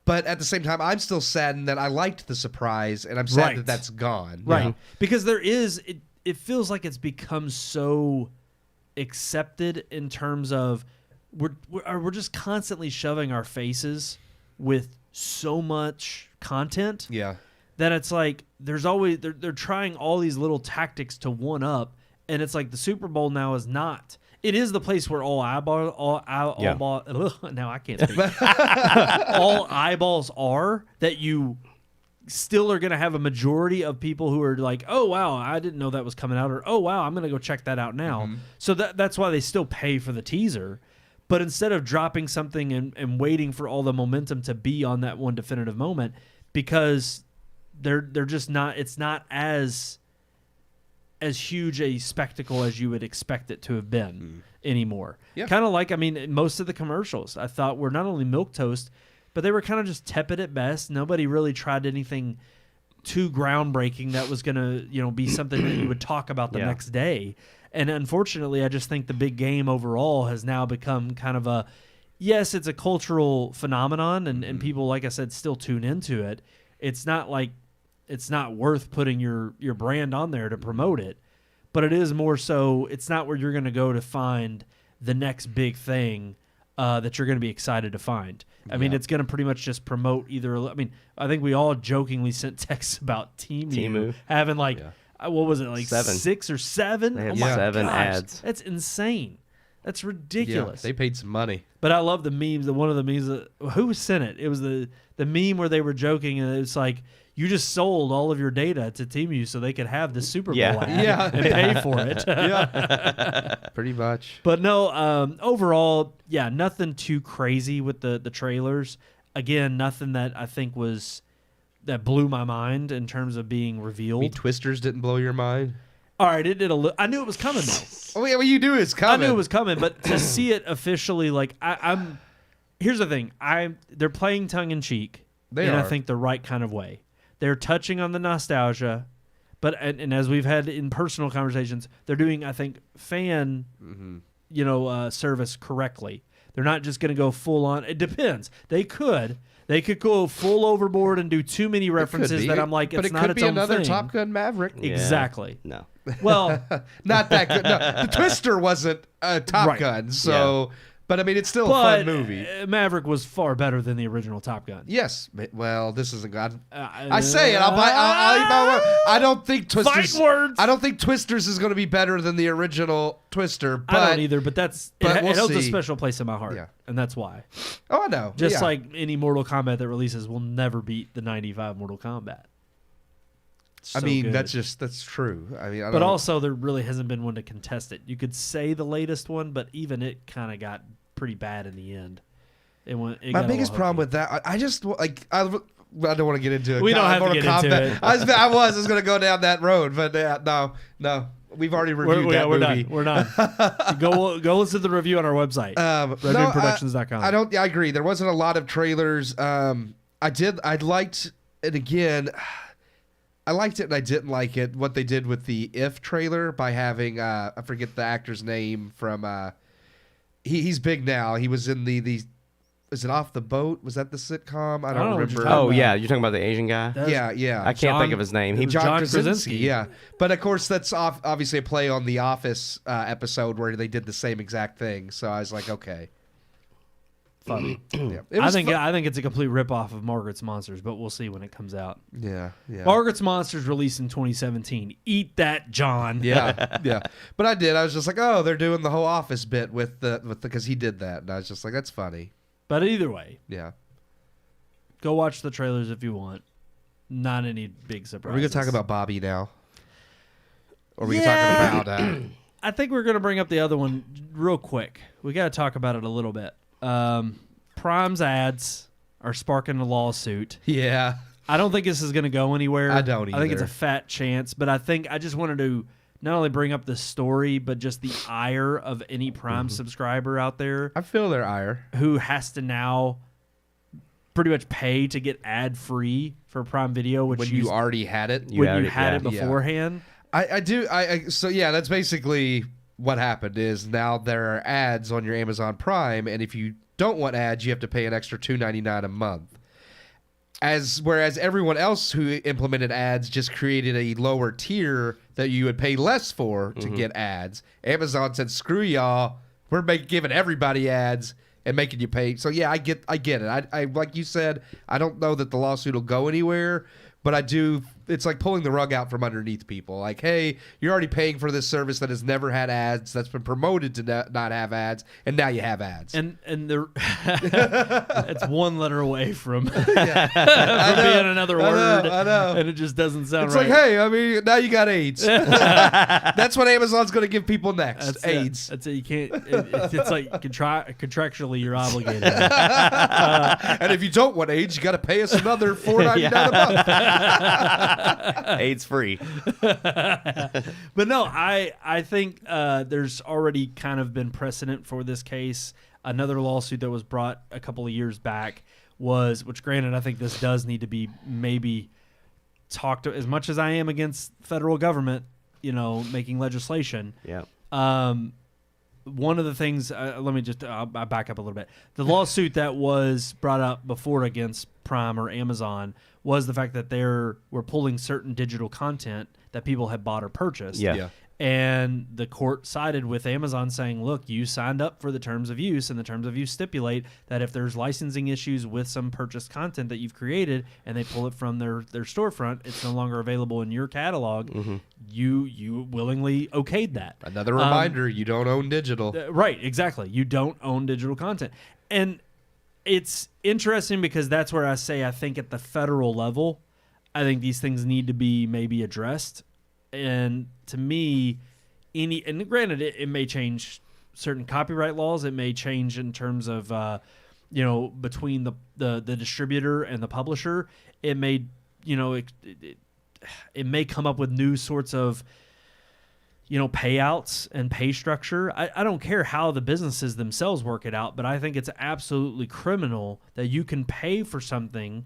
But at the same time, I'm still saddened that I liked the surprise, and I'm sad that that's gone.
Right. Yeah. Because there is, it feels like it's become so accepted in terms of we're just constantly shoving our faces with so much content.
Yeah.
That it's like there's always they're trying all these little tactics to one up, and it's like the Super Bowl now is not. It is the place where all eyeballs now I can't speak. All eyeballs are, that you still are going to have a majority of people who are like, oh wow, I didn't know that was coming out, or oh wow, I'm going to go check that out now. Mm-hmm. So that's why they still pay for the teaser. But instead of dropping something and waiting for all the momentum to be on that one definitive moment, because they're just not, it's not as as huge a spectacle as you would expect it to have been anymore.
Yeah.
Kind of like, I mean, most of the commercials I thought were not only milquetoast, but they were kind of just tepid at best. Nobody really tried anything too groundbreaking that was going to, be something that you would talk about the next day. And unfortunately, I just think the big game overall has now become kind of a, yes, it's a cultural phenomenon, and people, like I said, still tune into it. It's not like it's not worth putting your brand on there to promote it, but it is more so, it's not where you're going to go to find the next big thing that you're going to be excited to find. I mean, it's going to pretty much just promote either. I mean, I think we all jokingly sent texts about Temu having what was it, like 6 or 7?
They had 7 ads.
That's insane. That's ridiculous.
Yeah, they paid some money.
But I love the memes. One of the memes, who sent it? It was the meme where they were joking, and it's like, you just sold all of your data to Temu so they could have the Super Bowl ad and pay for it.
Pretty much.
But no, overall, nothing too crazy with the trailers. Again, nothing that I think that blew my mind in terms of being revealed.
I mean, Twisters didn't blow your mind?
All right, it did I knew it was coming, though.
Oh, yeah, what you do is coming.
I knew it was coming, but to see it officially, like, here's the thing. They're playing tongue-in-cheek I think the right kind of way. They're touching on the nostalgia, but and as we've had in personal conversations, they're doing, I think, fan service correctly. They're not just going to go full on. It depends. They could go full overboard and do too many references that I'm like, it's not its own thing.
But it could be another Top Gun Maverick.
Exactly.
No.
Well,
not that good. No, the Twister wasn't Top Gun, so. But I mean, it's still a fun movie.
Maverick was far better than the original Top Gun.
Yes. Well, this isn't God. I say it. I'll eat my word. I don't think Twisters.
Fight words.
I don't think Twisters is going to be better than the original Twister. But,
I don't either. But it holds a
see.
special place in my heart, and that's why.
Oh, I know.
Just like any Mortal Kombat that releases will never beat the '95 Mortal Kombat.
I mean, that's true. I mean,
but also there really hasn't been one to contest it. You could say the latest one, but even it kind of got pretty bad in the end. My
biggest problem with that, I just like I don't want to get into it.
We don't have to get into it.
I was going to go down that road, but no. We've already reviewed that movie.
We're done. Go listen to the review on our website, redmoonproductions.com.
I agree. There wasn't a lot of trailers. I liked it again. I liked it and I didn't like it. What they did with the If trailer by having I forget the actor's name from. He's big now. He was in the. Is it Off the Boat? Was that the sitcom? I don't remember.
Oh yeah, you're talking about the Asian guy.
Yeah.
I can't think of his name.
John Krasinski. Yeah, but of course that's obviously a play on the Office episode where they did the same exact thing. So I was like, okay.
Funny.
Yeah.
I think it's a complete ripoff of Margaret's Monsters, but we'll see when it comes out.
Yeah.
Margaret's Monsters released in 2017. Eat that, John.
Yeah. But I did. I was just like, oh, they're doing the whole Office bit with because he did that, and I was just like, that's funny.
But either way,
go
watch the trailers if you want. Not any big surprises.
Are we gonna talk about Bobby now? Or are we talking about?
I think we're gonna bring up the other one real quick. We got to talk about it a little bit. Prime's ads are sparking a lawsuit.
Yeah.
I don't think this is going to go anywhere.
I don't either.
I think it's a fat chance, but I just wanted to not only bring up the story, but just the ire of any Prime subscriber out there.
I feel their ire.
Who has to now pretty much pay to get ad-free for Prime Video, which
when you already had it.
You had it beforehand.
I do. So yeah, that's basically what happened is now there are ads on your Amazon Prime, and if you don't want ads, you have to pay an extra $2.99 a month. Whereas everyone else who implemented ads just created a lower tier that you would pay less for to get ads. Amazon said, "Screw y'all, we're giving everybody ads and making you pay." So yeah, I get it. I like you said, I don't know that the lawsuit will go anywhere, but I do. It's like pulling the rug out from underneath people. Like, hey, you're already paying for this service that has never had ads, that's been promoted to not have ads, and now you have ads.
And it's one letter away from being another word. I know. And it just doesn't sound right.
It's like, hey, I mean, now you got AIDS. That's what Amazon's going to give people next. AIDS.
That's it. You can't. It's like contractually you're obligated.
And if you don't want AIDS, you got to pay us another $4.99 a month.
AIDS free.
But no, I think there's already kind of been precedent for this case. Another lawsuit that was brought a couple of years back was, which granted, I think this does need to be maybe talked to, as much as I am against federal government, making legislation.
Yeah.
One of the things, let me just I'll back up a little bit. The lawsuit that was brought up before against Prime or Amazon was the fact that they were pulling certain digital content that people had bought or purchased.
Yeah.
And the court sided with Amazon saying, look, you signed up for the terms of use, and the terms of use stipulate that if there's licensing issues with some purchased content that you've created and they pull it from their storefront, it's no longer available in your catalog.
Mm-hmm.
You willingly okayed that.
Another reminder, you don't own digital.
Right, exactly. You don't own digital content. And it's interesting because that's where I say I think at the federal level, I think these things need to be maybe addressed. And to me, and granted, it may change certain copyright laws. It may change in terms of, between the distributor and the publisher. It may, it may come up with new sorts of, payouts and pay structure. I don't care how the businesses themselves work it out, but I think it's absolutely criminal that you can pay for something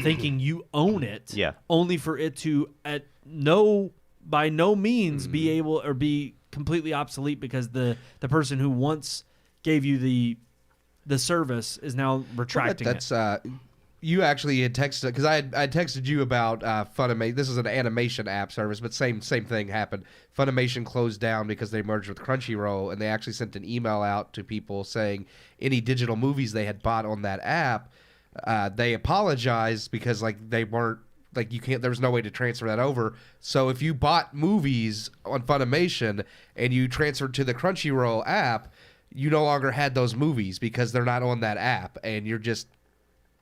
thinking you own it, only for it to by no means be able or be completely obsolete because the person who once gave you the service is now retracting it.
That's you actually had texted, because I had texted you about Funimation. This is an animation app service, but same thing happened. Funimation closed down because they merged with Crunchyroll, and they actually sent an email out to people saying any digital movies they had bought on that app, they apologized because they weren't. You can't. There was no way to transfer that over. So if you bought movies on Funimation and you transferred to the Crunchyroll app, you no longer had those movies because they're not on that app, and you're just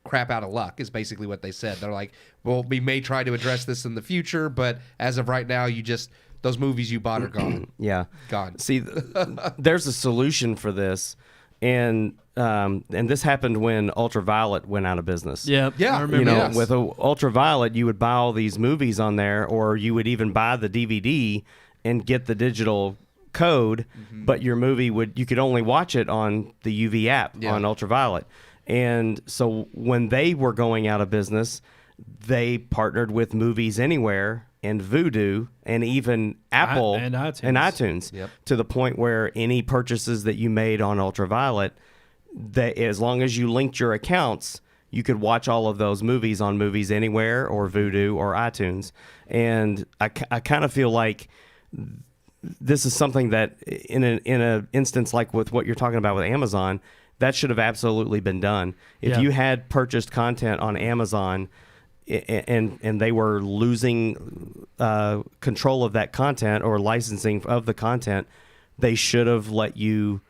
crap out of luck. Is basically what they said. They're like, well, we may try to address this in the future, but as of right now, those movies you bought are gone.
Yeah,
gone.
See, there's a solution for this. And this happened when Ultraviolet went out of business.
Yeah.
I
remember.
With Ultraviolet, you would buy all these movies on there, or you would even buy the DVD and get the digital code, but your movie you could only watch it on the UV app on Ultraviolet. And so when they were going out of business, they partnered with Movies Anywhere and Vudu and even Apple
and iTunes,
to the point where any purchases that you made on Ultraviolet, as long as you linked your accounts, you could watch all of those movies on Movies Anywhere or Vudu or iTunes. And I kind of feel like this is something that in an instance like with what you're talking about with Amazon, that should have absolutely been done. If you had purchased content on Amazon and they were losing control of that content or licensing of the content, they should have let you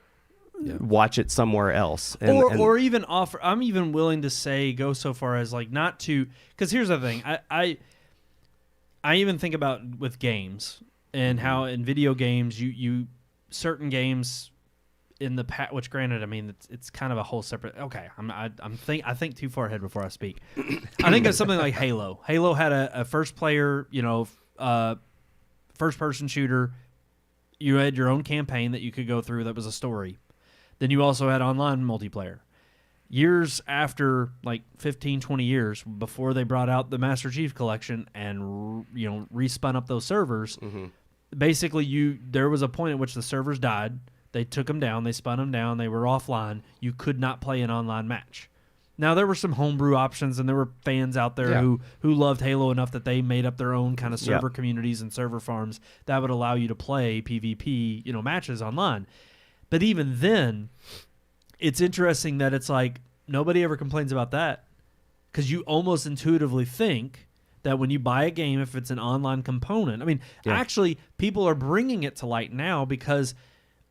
watch it somewhere else.
Or even offer. I'm even willing to go so far as not to, because here's the thing. I even think about with games and how in video games you certain games in the past, which granted, I mean it's kind of a whole separate. Okay, I think too far ahead before I speak. I think of something like Halo. Halo had a first player, first person shooter. You had your own campaign that you could go through that was a story. Then you also had online multiplayer. Years after, 15, 20 years before they brought out the Master Chief Collection and respun up those servers, basically there was a point at which the servers died. They took them down. They spun them down. They were offline. You could not play an online match. Now, there were some homebrew options, and there were fans out there who loved Halo enough that they made up their own kind of server communities and server farms that would allow you to play PvP, matches online. But even then, it's interesting that it's nobody ever complains about that, because you almost intuitively think that when you buy a game, if it's an online component, actually, people are bringing it to light now because,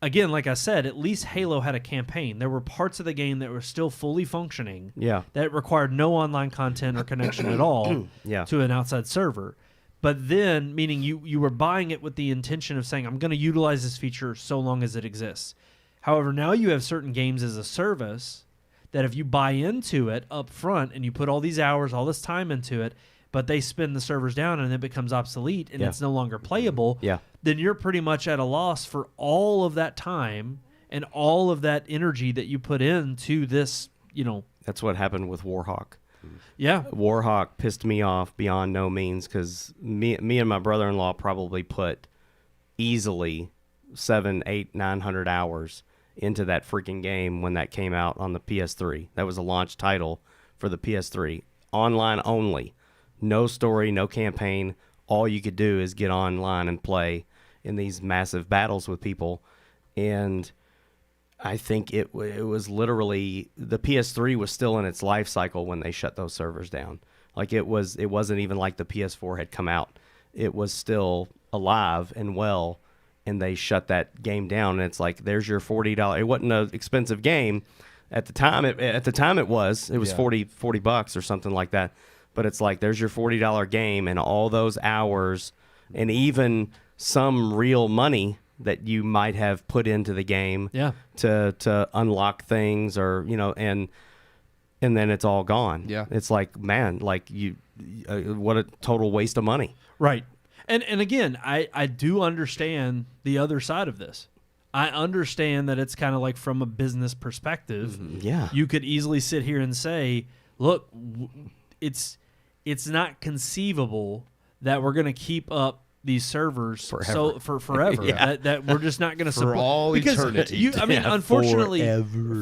again, like I said, at least Halo had a campaign. There were parts of the game that were still fully functioning that required no online content or connection at all to an outside server. But then, meaning you were buying it with the intention of saying, I'm going to utilize this feature so long as it exists. However, now you have certain games as a service that if you buy into it up front and you put all these hours, all this time into it, but they spin the servers down and it becomes obsolete and
Yeah.
it's no longer playable,
Yeah.
then you're pretty much at a loss for all of that time and all of that energy that you put into this,
That's what happened with Warhawk.
Yeah.
Warhawk pissed me off beyond no means because me and my brother-in-law probably put easily 700, 800, 900 hours into that freaking game when that came out on the PS3. That was a launch title for the PS3. Online only. No story, no campaign. All you could do is get online and play in these massive battles with people. And I think it was literally, the PS3 was still in its life cycle when they shut those servers down. Like it wasn't even like the PS4 had come out. It was still alive and well, and they shut that game down. And it's like, there's your $40. It wasn't an expensive game at the time. It was 40 bucks or something like that. But it's like, there's your $40 game and all those hours and even some real money that you might have put into the game to unlock things or, and then it's all gone.
Yeah.
It's like, man, like what a total waste of money.
Right. And again, I do understand the other side of this. I understand that it's kind of like from a business perspective.
Yeah.
You could easily sit here and say, look, it's not conceivable that we're going to keep up these servers
Forever.
for forever.
Yeah.
That we're just not going to support
all
because
eternity.
Unfortunately,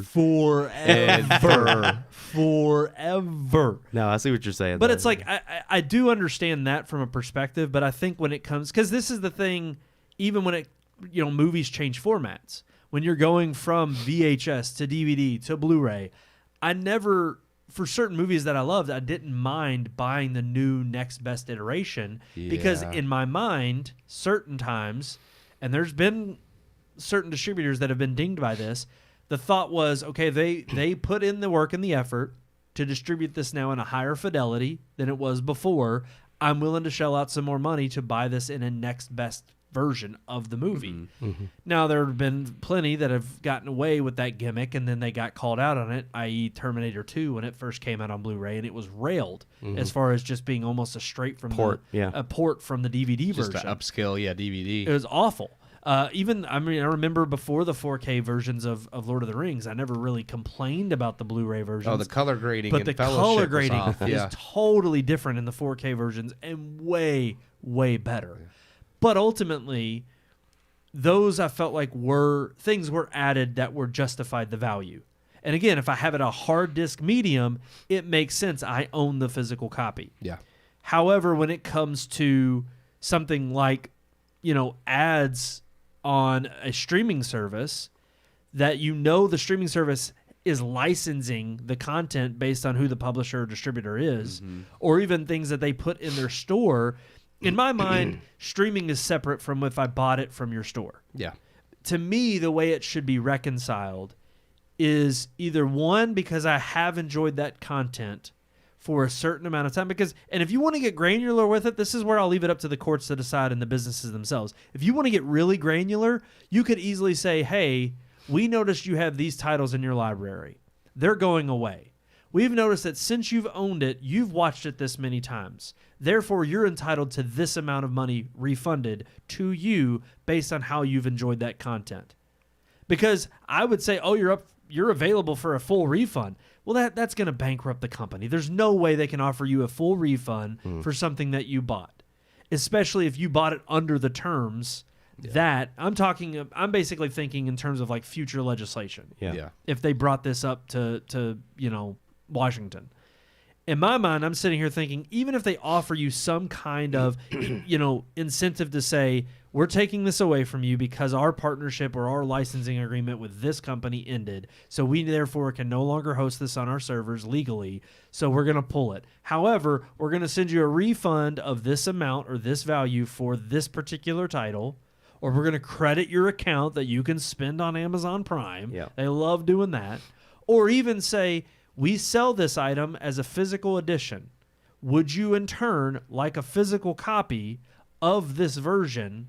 forever.
No, I see what you're saying.
But
though.
it's like I do understand that from a perspective, but I think when it comes, because this is the thing, even when movies change formats, when you're going from VHS to DVD to Blu-ray, I never, for certain movies that I loved, I didn't mind buying the new next best iteration because in my mind, certain times, and there's been certain distributors that have been dinged by this, the thought was, okay, they put in the work and the effort to distribute this now in a higher fidelity than it was before. I'm willing to shell out some more money to buy this in a next best version of the movie. Now, there have been plenty that have gotten away with that gimmick and then they got called out on it, i.e. Terminator 2 when it first came out on Blu-ray, and it was railed as far as just being almost a straight from a port from the DVD
Just
version.
to upscale, DVD.
It was awful. I remember before the 4K versions of Lord of the Rings, I never really complained about the Blu-ray versions.
Oh, the color grading
but
and
the
Fellowship
color
was
grading
off.
is totally different in the 4K versions and way, way better. But ultimately, those I felt like things were added that were justified the value. And again, if I have it a hard disk medium, it makes sense. I own the physical copy.
Yeah.
However, when it comes to something like, ads on a streaming service that the streaming service is licensing the content based on who the publisher or distributor is, or even things that they put in their store, in my mind, streaming is separate from if I bought it from your store.
Yeah.
To me, the way it should be reconciled is either one, because I have enjoyed that content for a certain amount of time, and if you want to get granular with it, this is where I'll leave it up to the courts to decide and the businesses themselves. If you want to get really granular, you could easily say, hey, we noticed you have these titles in your library. They're going away. We've noticed that since you've owned it, you've watched it this many times. Therefore, you're entitled to this amount of money refunded to you based on how you've enjoyed that content. Because I would say, oh, you're available for a full refund. Well, that's going to bankrupt the company. There's no way they can offer you a full refund for something that you bought, especially if you bought it under the terms that I'm basically thinking in terms of like future legislation.
Yeah.
If they brought this up to Washington. In my mind, I'm sitting here thinking, even if they offer you some kind of, incentive to say, we're taking this away from you because our partnership or our licensing agreement with this company ended, so we therefore can no longer host this on our servers legally, so we're going to pull it. However, we're going to send you a refund of this amount or this value for this particular title, or we're going to credit your account that you can spend on Amazon Prime.
Yeah.
They love doing that. Or even say, we sell this item as a physical edition. Would you in turn like a physical copy of this version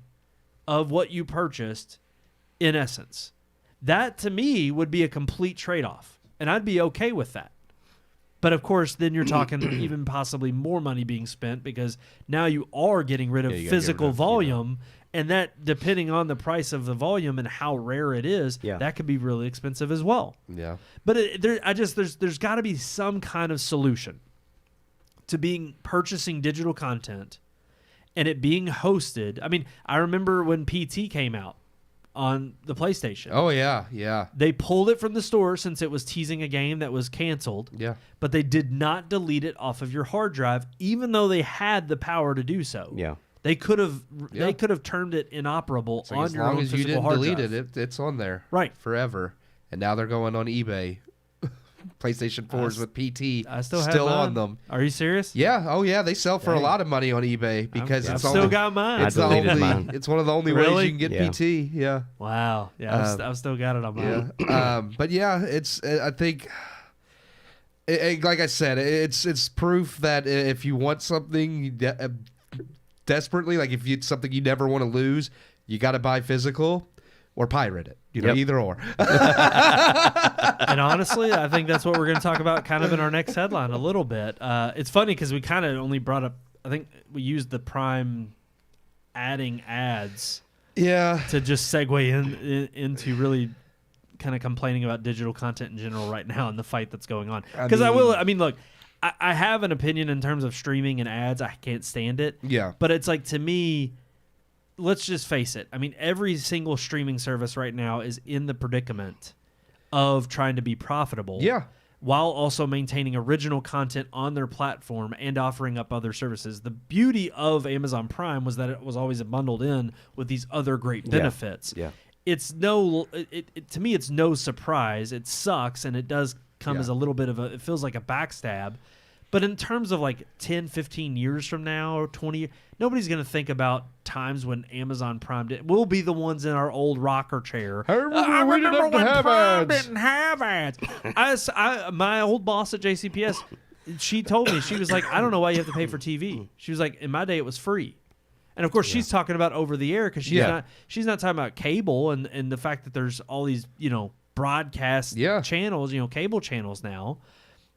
of what you purchased in essence? That to me would be a complete trade-off, and I'd be okay with that. But of course, then you're talking even possibly more money being spent because now you are getting rid of
you gotta get
physical
rid of,
volume, and that, depending on the price of the volume and how rare it is,
Yeah.
that could be really expensive as well.
Yeah.
But there's got to be some kind of solution to purchasing digital content and it being hosted. I mean, I remember when PT came out on the PlayStation.
Oh, yeah. Yeah.
They pulled it from the store since it was teasing a game that was canceled.
Yeah.
But they did not delete it off of your hard drive, even though they had the power to do so.
Yeah.
They could have
Yeah.
they could have turned it inoperable
It's like
on
as
your
long
own
as you
physical
didn't
hard
delete
drive.
it's on there.
Right.
Forever. And now they're going on eBay. PlayStation 4s with PT
I still have mine.
on them.
Are you serious?
Yeah. Oh, yeah. They sell for a
Dang.
lot of money on eBay because
I've
it's
still
only,
got mine.
it's
I
the
deleted
only.
mine.
It's one of the only
Really?
ways you can get
Yeah.
PT. Yeah.
Wow. Yeah, I've still got it on mine.
Yeah. But yeah, it's. I think. Like I said, it's proof that if you want something desperately, like if it's something you never want to lose, you got to buy physical or pirate it. You know,
Yep.
either or.
And honestly, I think that's what we're going to talk about kind of in our next headline a little bit. It's funny because we kind of only brought up, I think we used the Prime adding ads
Yeah.
to just segue into really kind of complaining about digital content in general right now and the fight that's going on. Because look, I have an opinion in terms of streaming and ads. I can't stand it.
Yeah.
But it's like, to me, let's just face it. I mean, every single streaming service right now is in the predicament of trying to be profitable.
Yeah.
While also maintaining original content on their platform and offering up other services. The beauty of Amazon Prime was that it was always bundled in with these other great benefits.
Yeah.
It's to me, it's no surprise. It sucks, and it does come as a little bit of it feels like a backstab. But in terms of like 10, 15 years from now or 20, nobody's going to think about times when Amazon Prime we'll be the ones in our old rocker chair.
I remember when Prime
didn't have ads. My old boss at JCPS, she told me, she was like, I don't know why you have to pay for TV. She was like, in my day, it was free. And of course, she's talking about over the air because she's not talking about cable and the fact that there's all these, broadcast channels, cable channels now.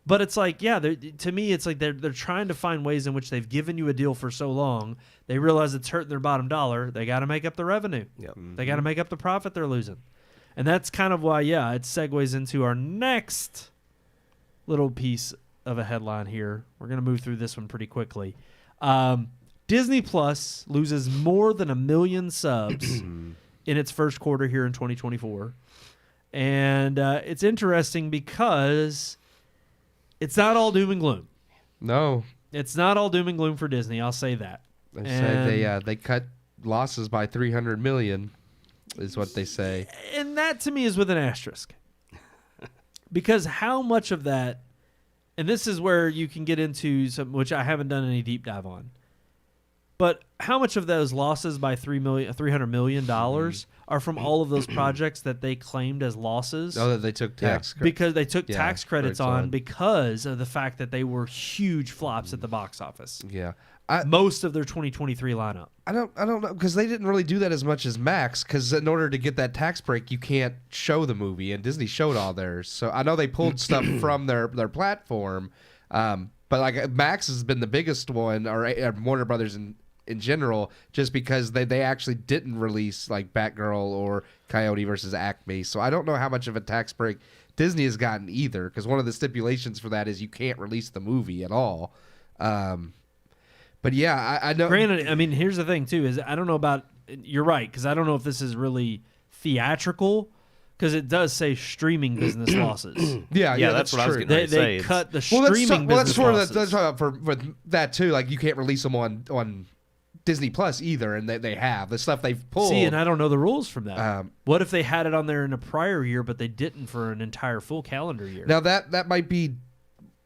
But it's like, to me, it's like they're trying to find ways in which they've given you a deal for so long. They realize it's hurting their bottom dollar. They got to make up the revenue.
Yep. Mm-hmm.
They got to make up the profit they're losing. And that's kind of why, it segues into our next little piece of a headline here. We're going to move through this one pretty quickly. Disney Plus loses more than 1 million subs in its first quarter here in 2024. And it's interesting because it's not all doom and gloom.
No.
It's not all doom and gloom for Disney. I'll say that.
They say they cut losses by $300 million, is what they say.
And that to me is with an asterisk, because how much of that, and this is where you can get into some, which I haven't done any deep dive on, but how much of those losses by $300 million are from all of those projects that they claimed as losses?
Oh, that they took tax credits.
Because they took tax credits on because of the fact that they were huge flops at the box office.
Yeah.
Most of their 2023 lineup.
I don't know, because they didn't really do that as much as Max, because in order to get that tax break, you can't show the movie, and Disney showed all theirs. So I know they pulled stuff from their platform, but like Max has been the biggest one, or Warner Brothers in general, just because they actually didn't release like Batgirl or Coyote versus Acme. So I don't know how much of a tax break Disney has gotten either, because one of the stipulations for that is you can't release the movie at all. But yeah, I know.
Granted, I mean, here's the thing too: is I don't know about. You're right, because I don't know if this is really theatrical, because it does say streaming business losses.
Yeah,
that's what I was
true.
getting ready to say.
They cut the
Well,
streaming business losses.
let's talk about for that too. Like you can't release them on Disney Plus either, and they have the stuff they've pulled.
See, and I don't know the rules from that.
Um,
What if they had it on there in a prior year, but they didn't for an entire full calendar year?
Now that might be.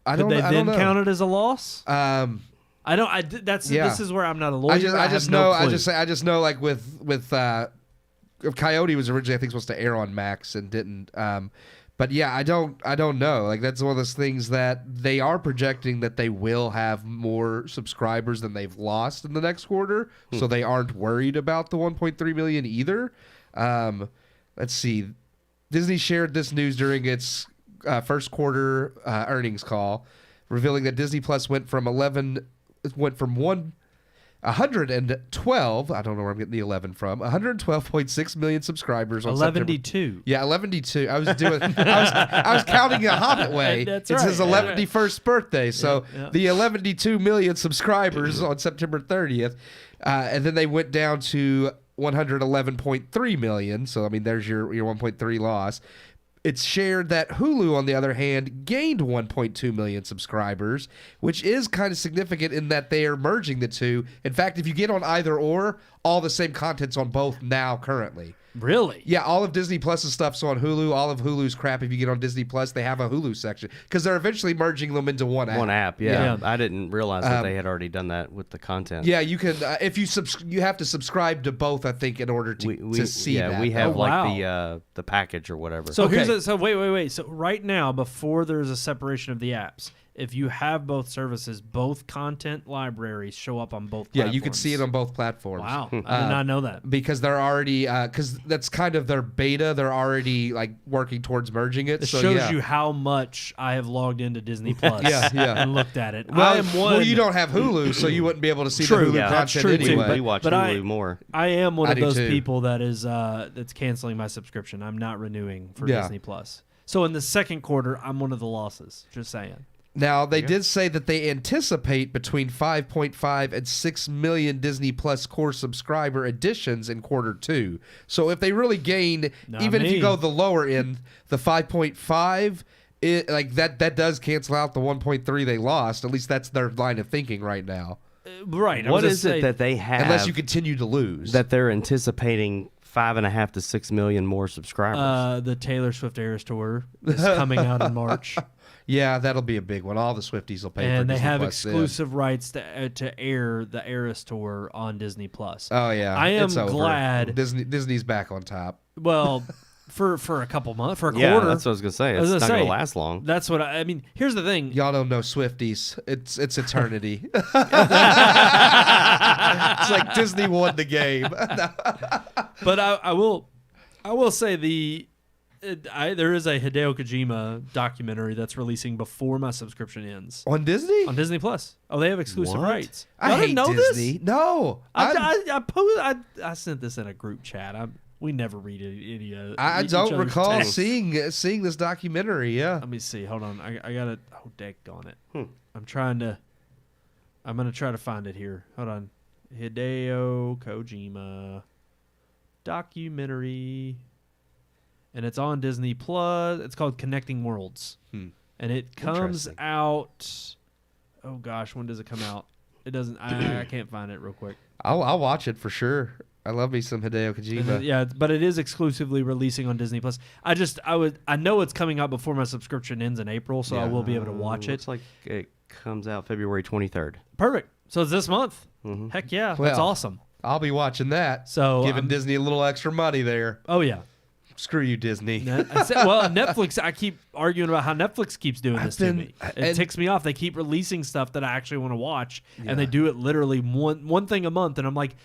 Could they then count it as a loss?
I
don't. This is where I'm not a lawyer.
I just
have no
know.
clue.
I just know. Like with Coyote was originally, I think, supposed to air on Max and didn't. But yeah, I don't know. Like that's one of those things that they are projecting that they will have more subscribers than they've lost in the next quarter, so they aren't worried about the 1.3 million either. Let's see. Disney shared this news during its first quarter earnings call. revealing that Disney Plus went from 112. I don't know where I'm getting the 11 from. 112.6 million subscribers on
11-2.
Yeah, 11-2. I was counting a Hobbit way.
That's
it's
right.
his 11th birthday. So
Yeah.
the 11-2 million subscribers on September 30th, and then they went down to 111.3 million. So I mean, there's your 1.3 loss. It's shared that Hulu, on the other hand, gained 1.2 million subscribers, which is kind of significant in that they are merging the two. In fact, if you get on either or, all the same content's on both now currently.
Really?
Yeah, all of Disney Plus's stuff's on Hulu. All of Hulu's crap, if you get on Disney Plus, they have a Hulu section because they're eventually merging them into one app.
One app, yeah.
Yeah.
I didn't realize that they had already done that with the content.
Yeah, you can. If you you have to subscribe to both, I think, in order to see that.
we have
Oh, wow.
the package or whatever.
So
Okay.
wait. So right now, before there's a separation of the apps, if you have both services, both content libraries show up on both
Yeah,
platforms.
you can see it on both platforms.
Wow. I did not know that.
Because they're already, because that's kind of their beta. They're already like working towards merging it.
It
So
shows
yeah.
you how much I have logged into Disney Plus
Yeah.
and looked at it.
Well,
I am one.
well, you don't have Hulu, so you wouldn't be able to see
True.
the Hulu
yeah,
that's
content
true, too,
anyway.
we watch
but
Hulu more.
I am one
I
of
do
those
too.
people that is that's canceling my subscription. I'm not renewing for
Yeah.
Disney Plus. So in the second quarter, I'm one of the losses. Just saying.
Now, they did say that they anticipate between 5.5 and 6 million Disney Plus core subscriber additions in quarter two. So if they really gain,
Not
even if
me.
you go the lower end, the 5.5, like that does cancel out the 1.3 they lost. At least that's their line of thinking right now.
Right. I
What
was
is
gonna
it
say-
that they have
Unless you continue to lose.
that they're anticipating 5.5 to 6 million more subscribers?
The Taylor Swift Eras Tour is coming out in March,
Yeah, that'll be a big one. All the Swifties will pay for
and they
Disney
have
Plus then.
exclusive rights to air the Eras Tour on Disney Plus.
Oh yeah,
I am
it's over.
glad-
Disney's back on top.
Well, for a couple months, for a
yeah,
quarter.
that's what I was gonna say.
I was
It's not
gonna
gonna
say,
last long.
That's what I mean. Here's the thing.
Y'all don't know Swifties. It's eternity. It's like Disney won the game.
But I will say there is a Hideo Kojima documentary that's releasing before my subscription ends
On Disney?
on Disney Plus. Oh, they have exclusive
What?
rights.
I
Y'all
hate
didn't know
Disney.
this?
No.
I sent this in a group chat. We never read any.
I
each
don't
other's
recall
texts.
seeing this documentary. Yeah.
Let me see. Hold on. I got it. Oh, daggone it. I'm gonna try to find it here. Hold on. Hideo Kojima documentary, and it's on Disney Plus. It's called Connecting Worlds, and it comes
Interesting.
out. Oh gosh, when does it come out? It doesn't. I can't find it real quick.
I'll watch it for sure. I love me some Hideo Kojima.
Yeah, but it is exclusively releasing on Disney Plus. I know it's coming out before my subscription ends in April, so I will be able to watch it.
Looks like it comes out February 23rd.
Perfect. So it's this month.
Mm-hmm.
Heck yeah, that's
Well,
awesome.
I'll be watching that.
So
Giving Disney a little extra money there.
Oh yeah.
Screw you, Disney.
Well, Netflix. I keep arguing about how Netflix keeps doing this to me. It
and-
ticks me off. They keep releasing stuff that I actually want to watch,
Yeah.
and they do it literally one thing a month, and I'm like,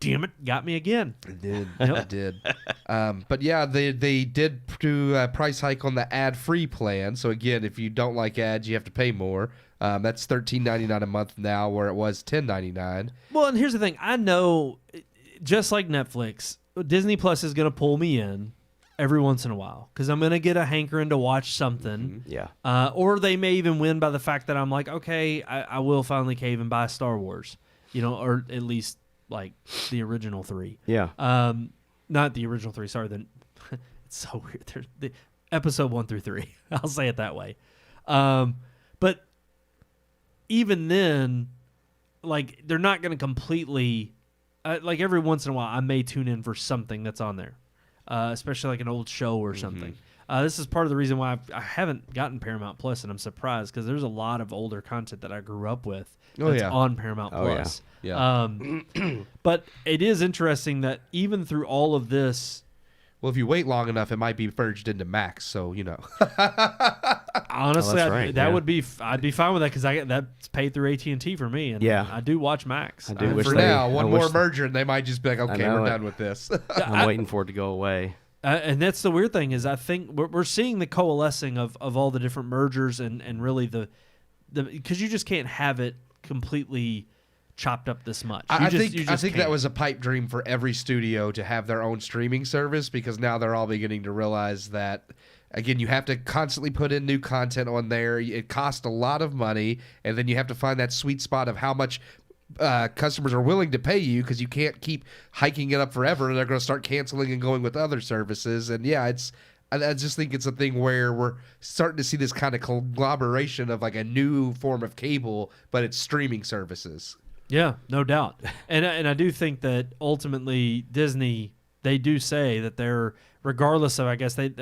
damn it, got me again.
It did. It did. But yeah, they did do a price hike on the ad-free plan. So again, if you don't like ads, you have to pay more. That's $13.99 a month now, where it was $10.99.
Well, and here's the thing. I know, just like Netflix, Disney Plus is going to pull me in every once in a while because I'm going to get a hankering to watch something.
Yeah.
Or they may even win by the fact that I'm like, okay, I will finally cave and buy Star Wars, or at least like the original 3.
Yeah.
Not the original 3. Sorry, it's so weird. There's the episode 1 through 3. I'll say it that way. But even then, like they're not going to completely. Like every once in a while, I may tune in for something that's on there, especially like an old show or something. This is part of the reason why I haven't gotten Paramount Plus, and I'm surprised because there's a lot of older content that I grew up with that's on Paramount Plus.
Yeah.
But it is interesting that even through all of this,
Well, if you wait long enough, it might be merged into Max. So
honestly,
that's right, yeah.
would be I'd be fine with that because that's paid through AT&T for me, and
Yeah.
I do watch Max.
I do wish
for
they-
now,
I
one
wish-
more merger, and they might just be like, okay,
know
we're
it.
done with this.
I'm waiting for it to go away.
And that's the weird thing is I think we're seeing the coalescing of all the different mergers and really the because you just can't have it completely chopped up this much.
I
think
that was a pipe dream for every studio to have their own streaming service, because now they're all beginning to realize that, again, you have to constantly put in new content on there. It costs a lot of money, and then you have to find that sweet spot of how much customers are willing to pay you, because you can't keep hiking it up forever, and they're going to start canceling and going with other services. And yeah, I just think it's a thing where we're starting to see this kind of conglomeration of like a new form of cable, but it's streaming services.
Yeah, no doubt. And I do think that ultimately Disney, they do say that they're, regardless of, I guess they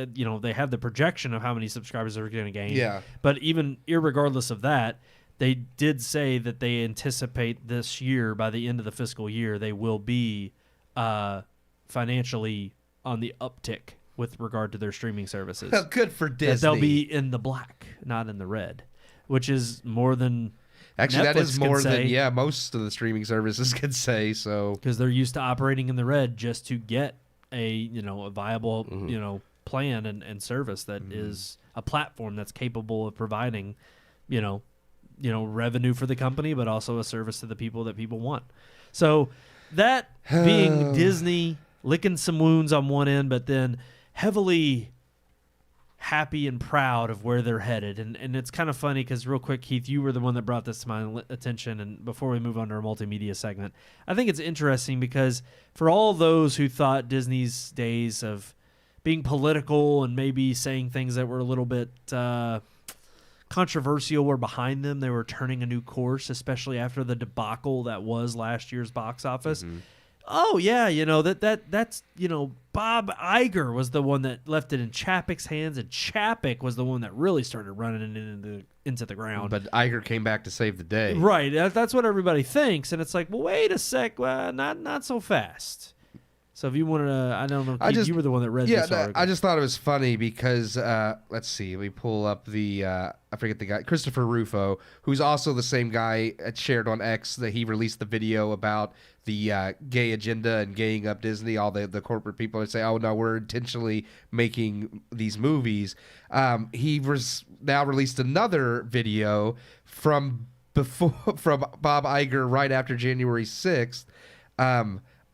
have the projection of how many subscribers they're going to gain.
Yeah.
But even irregardless of that, they did say that they anticipate this year, by the end of the fiscal year, they will be financially on the uptick with regard to their streaming services.
Good for Disney.
That they'll be in the black, not in the red, which is more than
actually
Netflix
that is more
say,
than most of the streaming services can say. So
because they're used to operating in the red just to get a viable plan and service that is a platform that's capable of providing revenue for the company, but also a service to the people that people want. So that being Disney licking some wounds on one end, but then heavily happy and proud of where they're headed. And it's kind of funny because, real quick, Keith, you were the one that brought this to my attention. And before we move on to our multimedia segment, I think it's interesting because for all those who thought Disney's days of being political and maybe saying things that were a little bit controversial were behind them, they were turning a new course, especially after the debacle that was last year's box office. Oh yeah, that's Bob Iger was the one that left it in Chapek's hands, and Chapek was the one that really started running it into the ground.
But Iger came back to save the day.
Right, that's what everybody thinks, and it's like, well, wait a sec, not so fast. So if you wanted to, I don't know, Keith, you were the one that read this article.
I just thought it was funny because, let's see, we pull up the, I forget the guy, Christopher Rufo, who's also the same guy shared on X that he released the video about the gay agenda and gaying up Disney, all the corporate people that say, oh, no, we're intentionally making these movies. He now released another video from Bob Iger right after January 6th.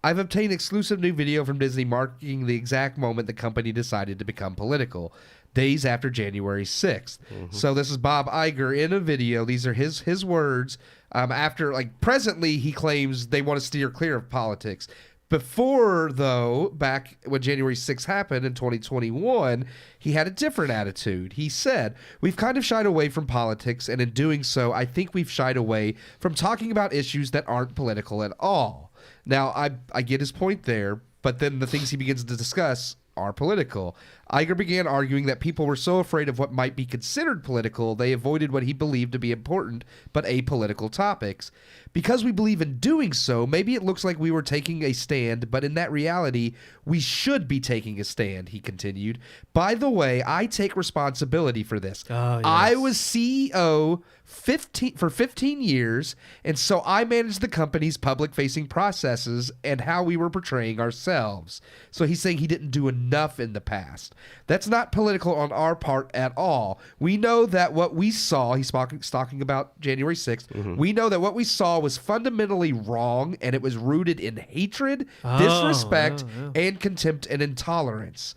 I've obtained exclusive new video from Disney marking the exact moment the company decided to become political, days after January 6th. So this is Bob Iger in a video. These are his words. Presently, he claims they want to steer clear of politics. Before, though, back when January 6th happened in 2021, he had a different attitude. He said, we've kind of shied away from politics, and in doing so, I think we've shied away from talking about issues that aren't political at all. Now, I get his point there, but then the things he begins to discuss are political. Iger began arguing that people were so afraid of what might be considered political, they avoided what he believed to be important but apolitical topics. Because we believe in doing so, maybe it looks like we were taking a stand, but in that reality, we should be taking a stand, he continued. By the way, I take responsibility for this.
Oh, yes.
I was CEO for 15 years, and so I managed the company's public-facing processes and how we were portraying ourselves. So he's saying he didn't do enough in the past. That's not political on our part at all. We know that what we saw, he's talking about January 6th, we know that what we saw was fundamentally wrong, and it was rooted in hatred, disrespect, and contempt and intolerance.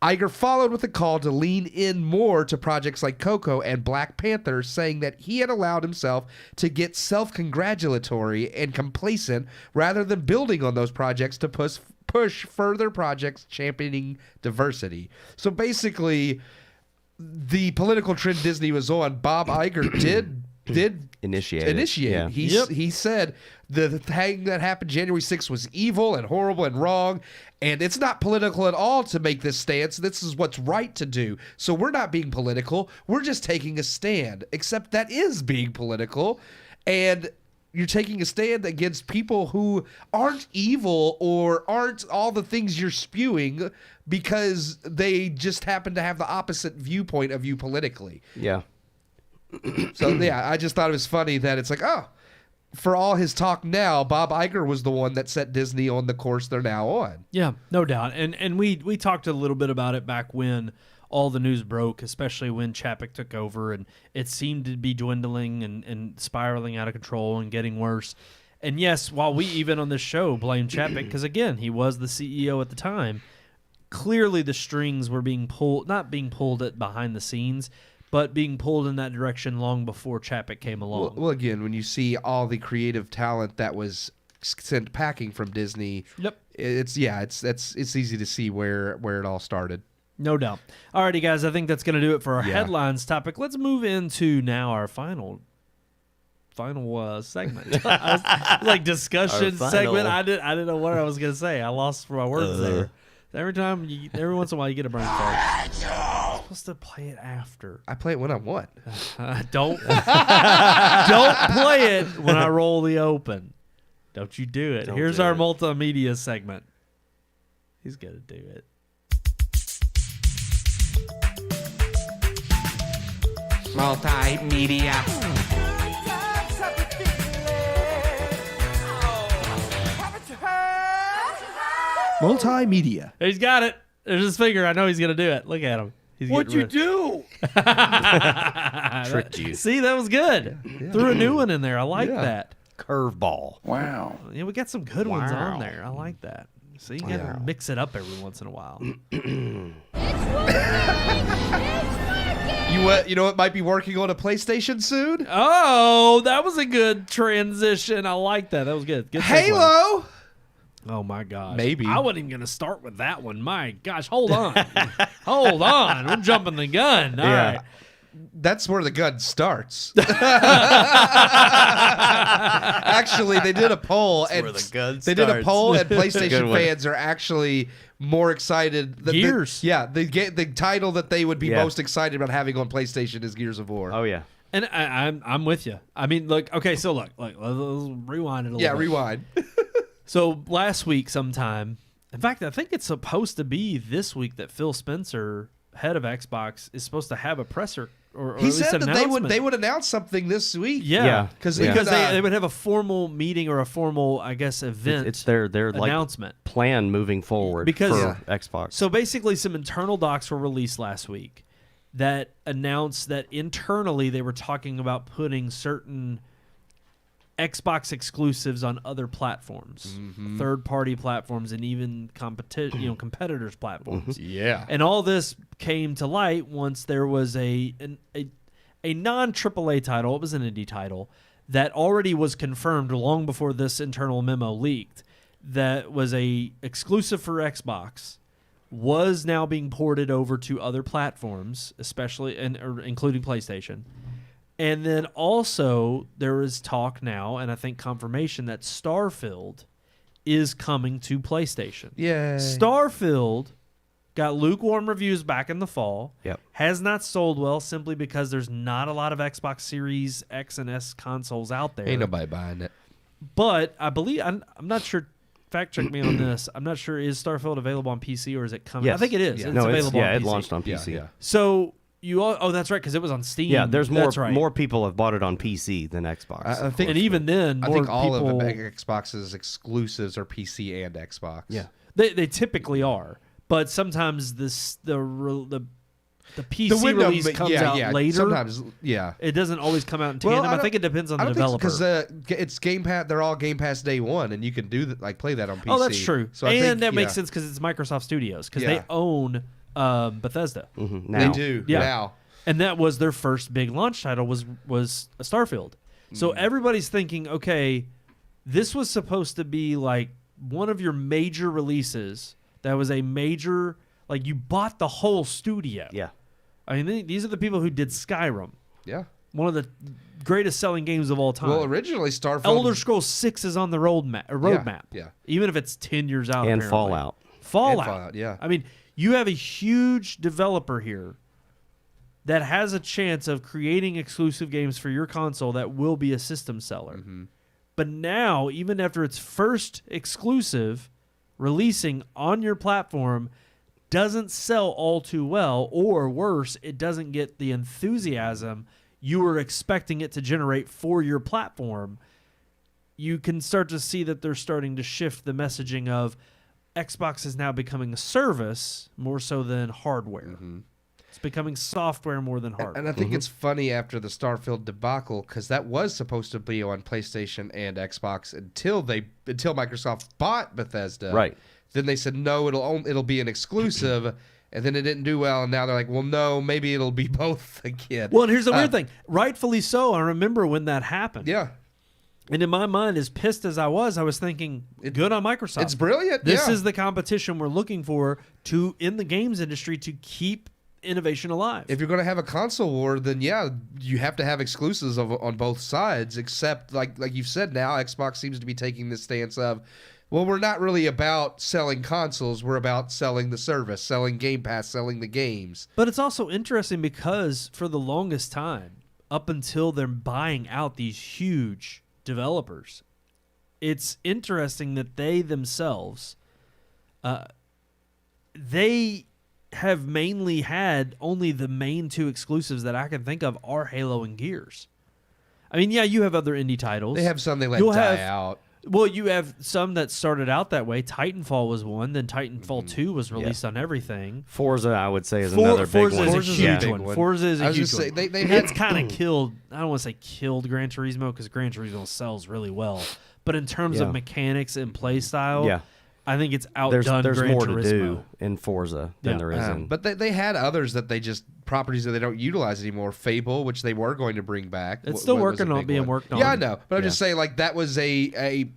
Iger followed with a call to lean in more to projects like Coco and Black Panther, saying that he had allowed himself to get self-congratulatory and complacent rather than building on those projects to push further projects championing diversity. So basically, the political trend Disney was on, Bob Iger did initiate.
Yeah.
He said the thing that happened January 6th was evil and horrible and wrong, and it's not political at all to make this stance. This is what's right to do. So we're not being political. We're just taking a stand, except that is being political, and you're taking a stand against people who aren't evil or aren't all the things you're spewing because they just happen to have the opposite viewpoint of you politically.
Yeah.
So, yeah, I just thought it was funny that it's like, oh, for all his talk now, Bob Iger was the one that set Disney on the course they're now on.
Yeah, no doubt. And we talked a little bit about it back when all the news broke, especially when Chapek took over, and it seemed to be dwindling and spiraling out of control and getting worse. And yes, while we even on this show blame Chapek, because again, he was the CEO at the time, clearly the strings were being pulled, not being pulled at behind the scenes, but being pulled in that direction long before Chapek came along.
Well, again, when you see all the creative talent that was sent packing from Disney,
Yep.
It's easy to see where it all started.
No doubt. Alrighty, guys, I think that's going to do it for our headlines topic. Let's move into now our final segment. Like discussion segment. I didn't know what I was going to say. I lost my words there. Every once in a while you get a brain fart. You're supposed to play it after.
I play it when I want.
Don't play it when I roll the open. Don't you do it. Here's our multimedia segment. He's going to do it.
Multimedia.
Multimedia.
He's got it. There's his finger. I know he's going to do it. Look at him.
What'd you do?
Tricked you. See, that was good. Yeah. Threw a new one in there. I like that.
Curveball.
Wow.
Yeah, we got some good ones on there. I like that. See, you got to mix it up every once in a while.
You know what might be working on a PlayStation soon?
Oh, that was a good transition. I like that. That was good. Good
Halo.
segue. Oh my gosh.
Maybe.
I wasn't even going to start with that one. My gosh, hold on. Hold on. We're jumping the gun. All right.
That's where the gun starts. Actually, they did a poll, and PlayStation fans are actually more excited.
Gears.
The title that they would be most excited about having on PlayStation is Gears of War.
Oh yeah,
and I'm with you. I mean, look. Okay, so look, let's rewind it a little bit.
Yeah, rewind.
So last week, sometime. In fact, I think it's supposed to be this week that Phil Spencer, head of Xbox, is supposed to have a presser. Or
he said that they would announce something this week.
Yeah. Because they would have a formal meeting or a formal, I guess, event.
It's their
announcement
plan moving forward for Xbox.
So basically, some internal docs were released last week that announced that internally they were talking about putting certain Xbox exclusives on other platforms, third-party platforms, and even competitors' platforms.
Yeah,
and all this came to light once there was a non-AAA title. It was an indie title that already was confirmed long before this internal memo leaked. That was a exclusive for Xbox, was now being ported over to other platforms, especially including PlayStation. And then also there is talk now, and I think confirmation, that Starfield is coming to PlayStation.
Yeah.
Starfield got lukewarm reviews back in the fall.
Yep.
Has not sold well simply because there's not a lot of Xbox Series X and S consoles out there.
Ain't nobody buying it.
But I believe, I'm not sure, fact check me on this, I'm not sure, is Starfield available on PC or is it coming?
Yes.
I think it is.
Yeah.
It's available on PC.
it launched on PC.
Yeah.
So... that's right, because it was on Steam.
Yeah, there's more
That's right.
more people have bought it on PC than Xbox.
I think,
and even then,
I
more
think all
people,
of Xbox's exclusives are PC and Xbox.
Yeah,
they typically are, but sometimes the PC release comes out later.
Sometimes,
it doesn't always come out in tandem. I think it depends on the developer.
Because it's Game Pass. They're all Game Pass day one, and you can do play that on PC.
Oh, that's true.
So
that makes sense because it's Microsoft Studios because they own Bethesda.
Now.
They do now.
And that was their first big launch title was Starfield. So everybody's thinking, okay, this was supposed to be like one of your major releases. That was a major, like you bought the whole studio.
Yeah.
I mean, these are the people who did Skyrim.
Yeah.
One of the greatest selling games of all time.
Well, originally Starfield.
Elder Scrolls 6 is on the roadmap.
Yeah.
Even if it's 10 years out.
And
apparently.
Fallout.
Yeah.
I mean, you have a huge developer here that has a chance of creating exclusive games for your console that will be a system seller. But now, even after its first exclusive releasing on your platform, doesn't sell all too well, or worse, it doesn't get the enthusiasm you were expecting it to generate for your platform, you can start to see that they're starting to shift the messaging of Xbox is now becoming a service more so than hardware. It's becoming software more than hardware.
And I think it's funny after the Starfield debacle, because that was supposed to be on PlayStation and Xbox until Microsoft bought Bethesda.
Right.
Then they said no, it'll be an exclusive, and then it didn't do well, and now they're like, well, no, maybe it'll be both again.
Well, and here's the weird thing. Rightfully so. I remember when that happened.
Yeah.
And in my mind, as pissed as I was thinking, good on Microsoft.
It's brilliant.
This is the competition we're looking for in the games industry to keep innovation alive.
If you're going to have a console war, then yeah, you have to have exclusives on both sides. Except, like you've said, now Xbox seems to be taking this stance of, well, we're not really about selling consoles. We're about selling the service, selling Game Pass, selling the games.
But it's also interesting because for the longest time, up until they're buying out these huge developers, it's interesting that they themselves, they have mainly had only the main two exclusives that I can think of are Halo and Gears. I mean, yeah, you have other indie titles.
They have some they let die out.
Well, you have some that started out that way. Titanfall was one. Then Titanfall 2 was released on everything.
Forza, I would say, is another big one.
Forza is a huge one. Forza is a huge one. It's kind of killed. I don't want to say killed Gran Turismo because Gran Turismo sells really well. But in terms of mechanics and play style, I think it's outdone
there's
Gran
more
Turismo.
to do in Forza than there is in.
But they had others that they just properties that they don't utilize anymore. Fable, which they were going to bring back.
It's still working on being worked on.
Yeah, I know. But I'm just saying, like, that was a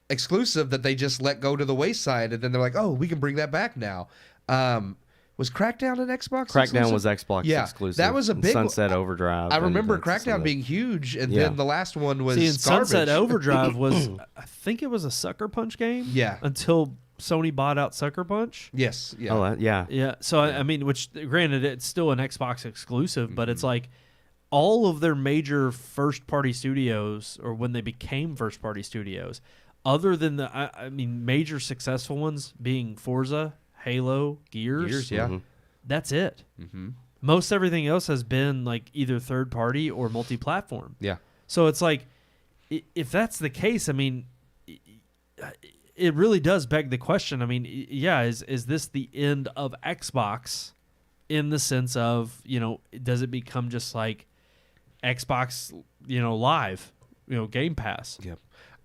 exclusive that they just let go to the wayside, and then they're like, oh, we can bring that back now. Was Crackdown an Xbox
Crackdown
exclusive?
was Xbox exclusive.
That was a big
Sunset Overdrive.
I remember Crackdown being huge, and then the last one was garbage.
Sunset Overdrive was, I think it was a Sucker Punch game.
Yeah.
Until Sony bought out Sucker Punch.
Yes. Yeah.
Oh, yeah.
Yeah. So, I mean, which, granted, it's still an Xbox exclusive, but it's like all of their major first-party studios, or when they became first-party studios, other than I mean, major successful ones being Forza, Halo, Gears, that's it. Mm-hmm. Most everything else has been like either third party or multi-platform.
Yeah.
So it's like, if that's the case, I mean, it really does beg the question. I mean, is this the end of Xbox in the sense of, does it become just like Xbox, Live, Game Pass?
Yeah.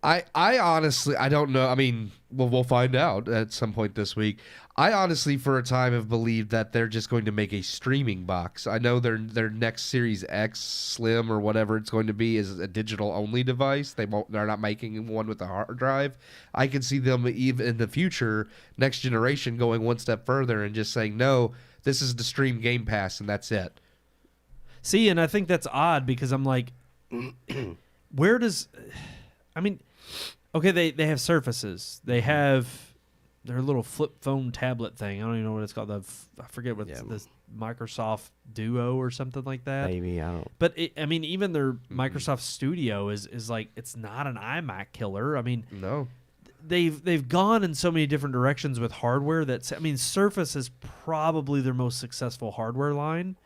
I honestly, I don't know. I mean, we'll find out at some point this week. I honestly, for a time, have believed that they're just going to make a streaming box. I know their next Series X, Slim, or whatever it's going to be is a digital-only device. They're not making one with a hard drive. I can see them even in the future, next generation, going one step further and just saying, no, this is the stream Game Pass, and that's it.
See, and I think that's odd because I'm like, where does... I mean, okay, they have Surfaces. They have their little flip phone tablet thing. I don't even know what it's called. I forget what this Microsoft Duo or something like that.
Maybe, I don't.
But I mean, even their Microsoft Studio is like, it's not an iMac killer. I mean,
no.
They've gone in so many different directions with hardware Surface is probably their most successful hardware line.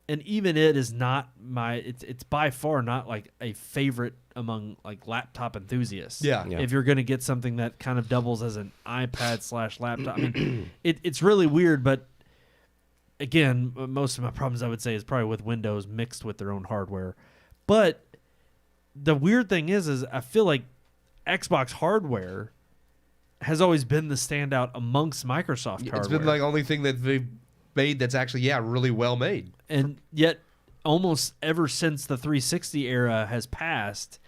And even it is not it's by far not like a favorite among like laptop enthusiasts.
Yeah.
If you're going to get something that kind of doubles as an iPad/laptop, I mean, it's really weird. But again, most of my problems I would say is probably with Windows mixed with their own hardware. But the weird thing is I feel like Xbox hardware has always been the standout amongst Microsoft hardware.
It's been like the only thing that they've made that's actually really well made.
And yet almost ever since the 360 era has passed,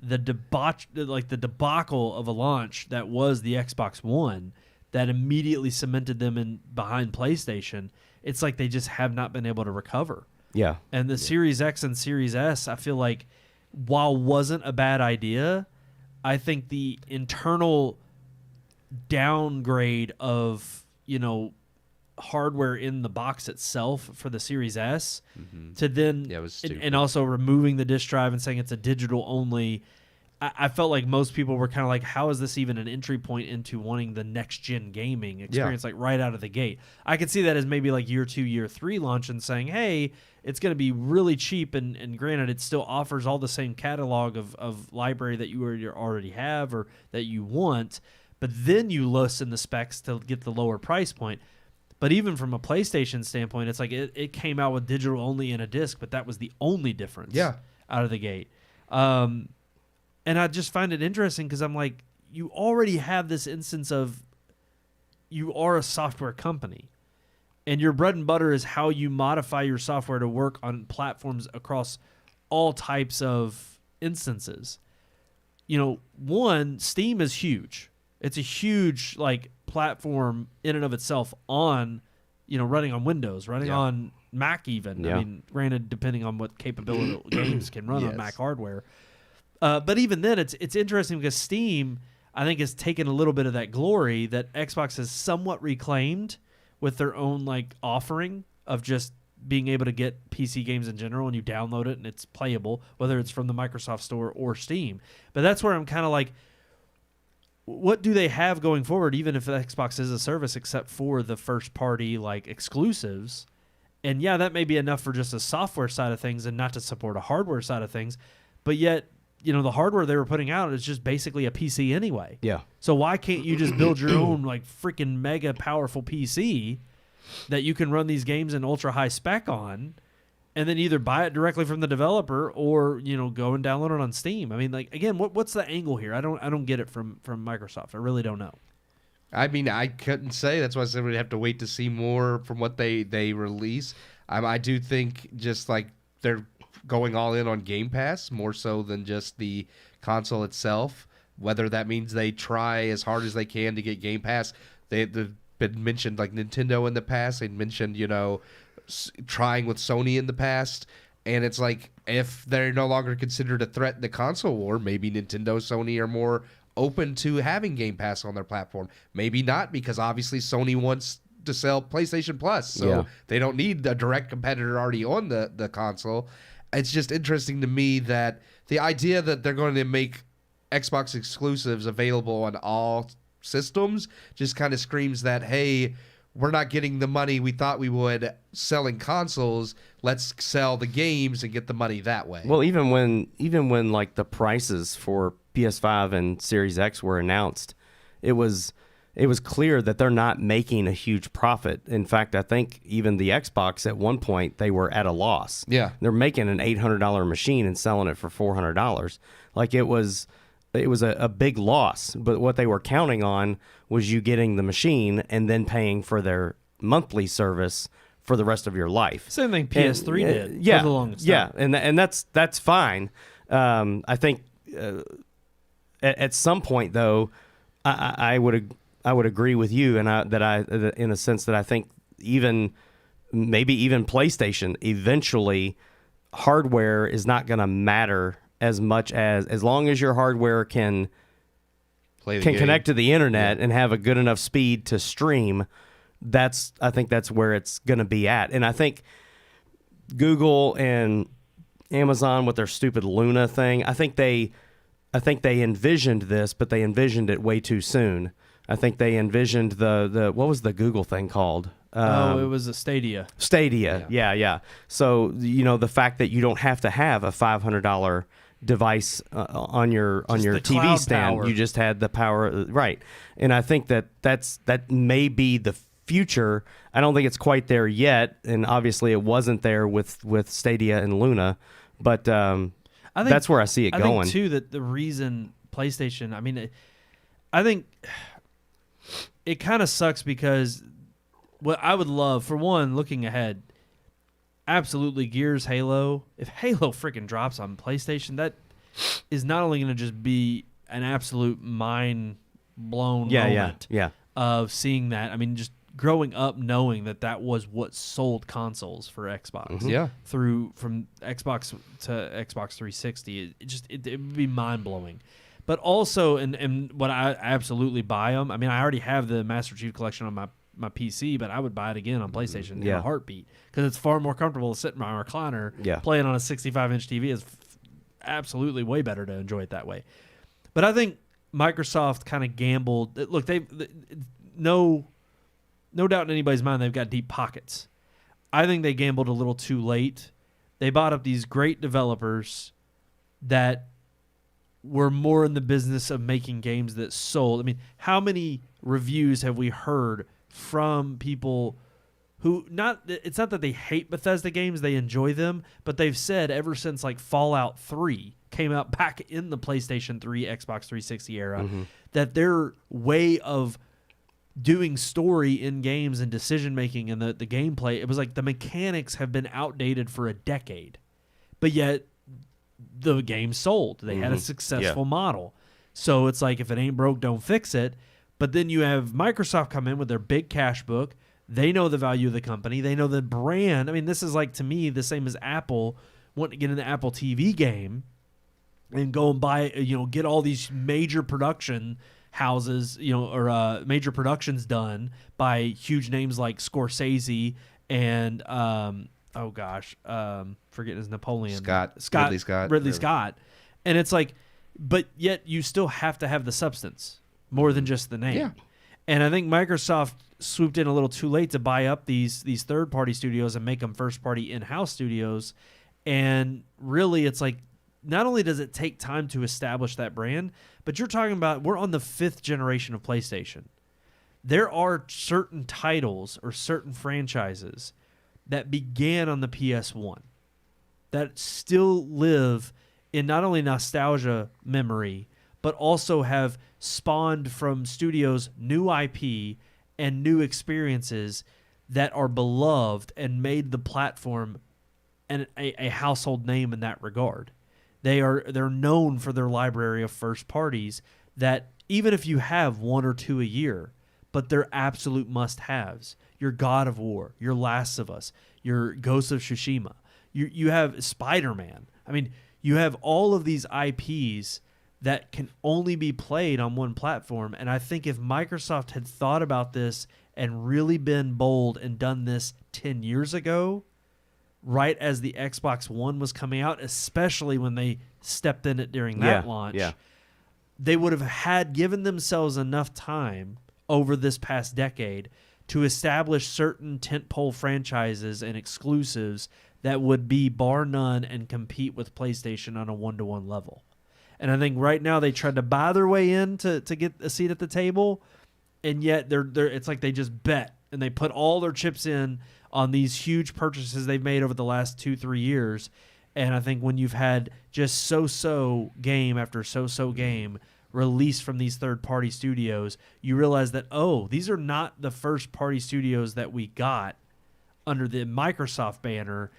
the debacle of a launch that was the Xbox One that immediately cemented them in behind PlayStation, it's like they just have not been able to recover.
Yeah.
And the Series X and Series S, I feel like, while wasn't a bad idea, I think the internal downgrade of, hardware in the box itself for the Series S to then and also removing the disk drive and saying it's a digital only, I felt like most people were kind of like, how is this even an entry point into wanting the next gen gaming experience like right out of the gate? I could see that as maybe like year 2, year 3 launch and saying, hey, it's going to be really cheap, and granted it still offers all the same catalog of library that you already have or that you want, but then you loosen the specs to get the lower price point. But even from a PlayStation standpoint, it's like it came out with digital only and a disc, but that was the only difference out of the gate. And I just find it interesting because I'm like, you already have this instance of you are a software company. And your bread and butter is how you modify your software to work on platforms across all types of instances. One, Steam is huge. It's a huge platform in and of itself on, running on Windows, running on Mac even.
Yeah.
I mean, granted, depending on what capability games can run on Mac hardware. But even then, it's interesting because Steam, I think, has taken a little bit of that glory that Xbox has somewhat reclaimed with their own offering of just being able to get PC games in general, and you download it and it's playable, whether it's from the Microsoft Store or Steam. But that's where I'm kind of like, what do they have going forward, even if Xbox is a service, except for the first-party exclusives? And yeah, that may be enough for just a software side of things and not to support a hardware side of things. But yet, the hardware they were putting out is just basically a PC anyway.
Yeah.
So why can't you just build your own freaking mega powerful PC that you can run these games in ultra high spec on, and then either buy it directly from the developer or go and download it on Steam? I mean, again, what's the angle here? I don't get it from Microsoft. I really don't know.
I mean, I couldn't say. That's why I said we'd have to wait to see more from what they release. I do think just they're going all in on Game Pass more so than just the console itself. Whether that means they try as hard as they can to get Game Pass. They've been mentioned Nintendo in the past. They mentioned trying with Sony in the past. And it's if they're no longer considered a threat in the console war, maybe Nintendo, Sony are more open to having Game Pass on their platform. Maybe not, because obviously Sony wants to sell PlayStation Plus, so they don't need a direct competitor already on the console. It's just interesting to me that the idea that they're going to make Xbox exclusives available on all systems just kind of screams that, hey, we're not getting the money we thought we would selling consoles. Let's sell the games and get the money that way.
Well, even when the prices for PS5 and Series X were announced, it was clear that they're not making a huge profit. In fact, I think even the Xbox at one point, they were at a loss.
Yeah.
They're making an $800 machine and selling it for $400. It was a big loss, but what they were counting on was you getting the machine and then paying for their monthly service for the rest of your life.
Same thing PS3 did.
Yeah,
for the longest
yeah,
time.
and that's fine. I think at some point though, I would agree with you, and in a sense that I think maybe even PlayStation eventually, hardware is not going to matter as much as long as your hardware can connect to the internet and have a good enough speed to stream. I think that's where it's going to be at. And I think Google and Amazon with their stupid Luna thing, I think they envisioned this, but they envisioned it way too soon. I think they envisioned the what was the Google thing called?
It was a Stadia.
Stadia, yeah. So the fact that you don't have to have a $500 device on your TV stand,
power.
You just had the power, right? And I think that may be the future. I don't think it's quite there yet, and obviously it wasn't there with Stadia and Luna, but I think that's where I see it going.
I think too that the reason PlayStation, I think it kind of sucks because what I would love, for one, looking ahead, absolutely Gears, Halo. If Halo freaking drops on PlayStation, that is not only going to just be an absolute mind-blown moment of seeing that. Just growing up knowing that was what sold consoles for Xbox.
Mm-hmm.
Yeah.
From Xbox to Xbox 360. It would be mind-blowing. But also, and what I absolutely buy them. I already have the Master Chief Collection on my PC, but I would buy it again on PlayStation in a heartbeat because it's far more comfortable to sit in my recliner. Playing on a 65-inch TV is absolutely way better to enjoy it that way. But I think Microsoft kind of gambled. Look, no doubt in anybody's mind they've got deep pockets. I think they gambled a little too late. They bought up these great developers that were more in the business of making games that sold. How many reviews have we heard from people it's not that they hate Bethesda games, they enjoy them, but they've said ever since like Fallout 3 came out back in the PlayStation 3, Xbox 360 era, that their way of doing story in games and decision making and the gameplay, it was like the mechanics have been outdated for a decade, but yet the game sold. They had a successful model. So it's like, if it ain't broke, don't fix it. But then you have Microsoft come in with their big cash book. They know the value of the company. They know the brand. I mean, this is like, to me, the same as Apple wanting to get in the Apple TV game and go and buy, get all these major production houses, or major productions done by huge names like Scorsese and forgetting his Napoleon. Ridley Scott. And it's like, but yet you still have to have the substance more than just the name.
Yeah.
And I think Microsoft swooped in a little too late to buy up these third-party studios and make them first-party in-house studios. And really, it's like, not only does it take time to establish that brand, but you're talking about, we're on the 5th generation of PlayStation. There are certain titles or certain franchises that began on the PS1 that still live in not only nostalgia memory, but also have spawned from studios new IP and new experiences that are beloved and made the platform a household name in that regard. They're known for their library of first parties that, even if you have 1 or 2 a year, but they're absolute must-haves. Your God of War, your Last of Us, your Ghost of Tsushima. You have Spider-Man. I mean, you have all of these IPs that can only be played on one platform. And I think if Microsoft had thought about this and really been bold and done this 10 years ago, right as the Xbox One was coming out, especially when they stepped in it during that launch, they would have given themselves enough time over this past decade to establish certain tentpole franchises and exclusives that would be bar none and compete with PlayStation on a one-to-one level. And I think right now they tried to buy their way in to get a seat at the table, and yet they're it's like they just bet and they put all their chips in on these huge purchases they've made over the last 2-3 years. And I think when you've had just so-so game after so-so game released from these third-party studios, you realize that, these are not the first-party studios that we got under the Microsoft banner,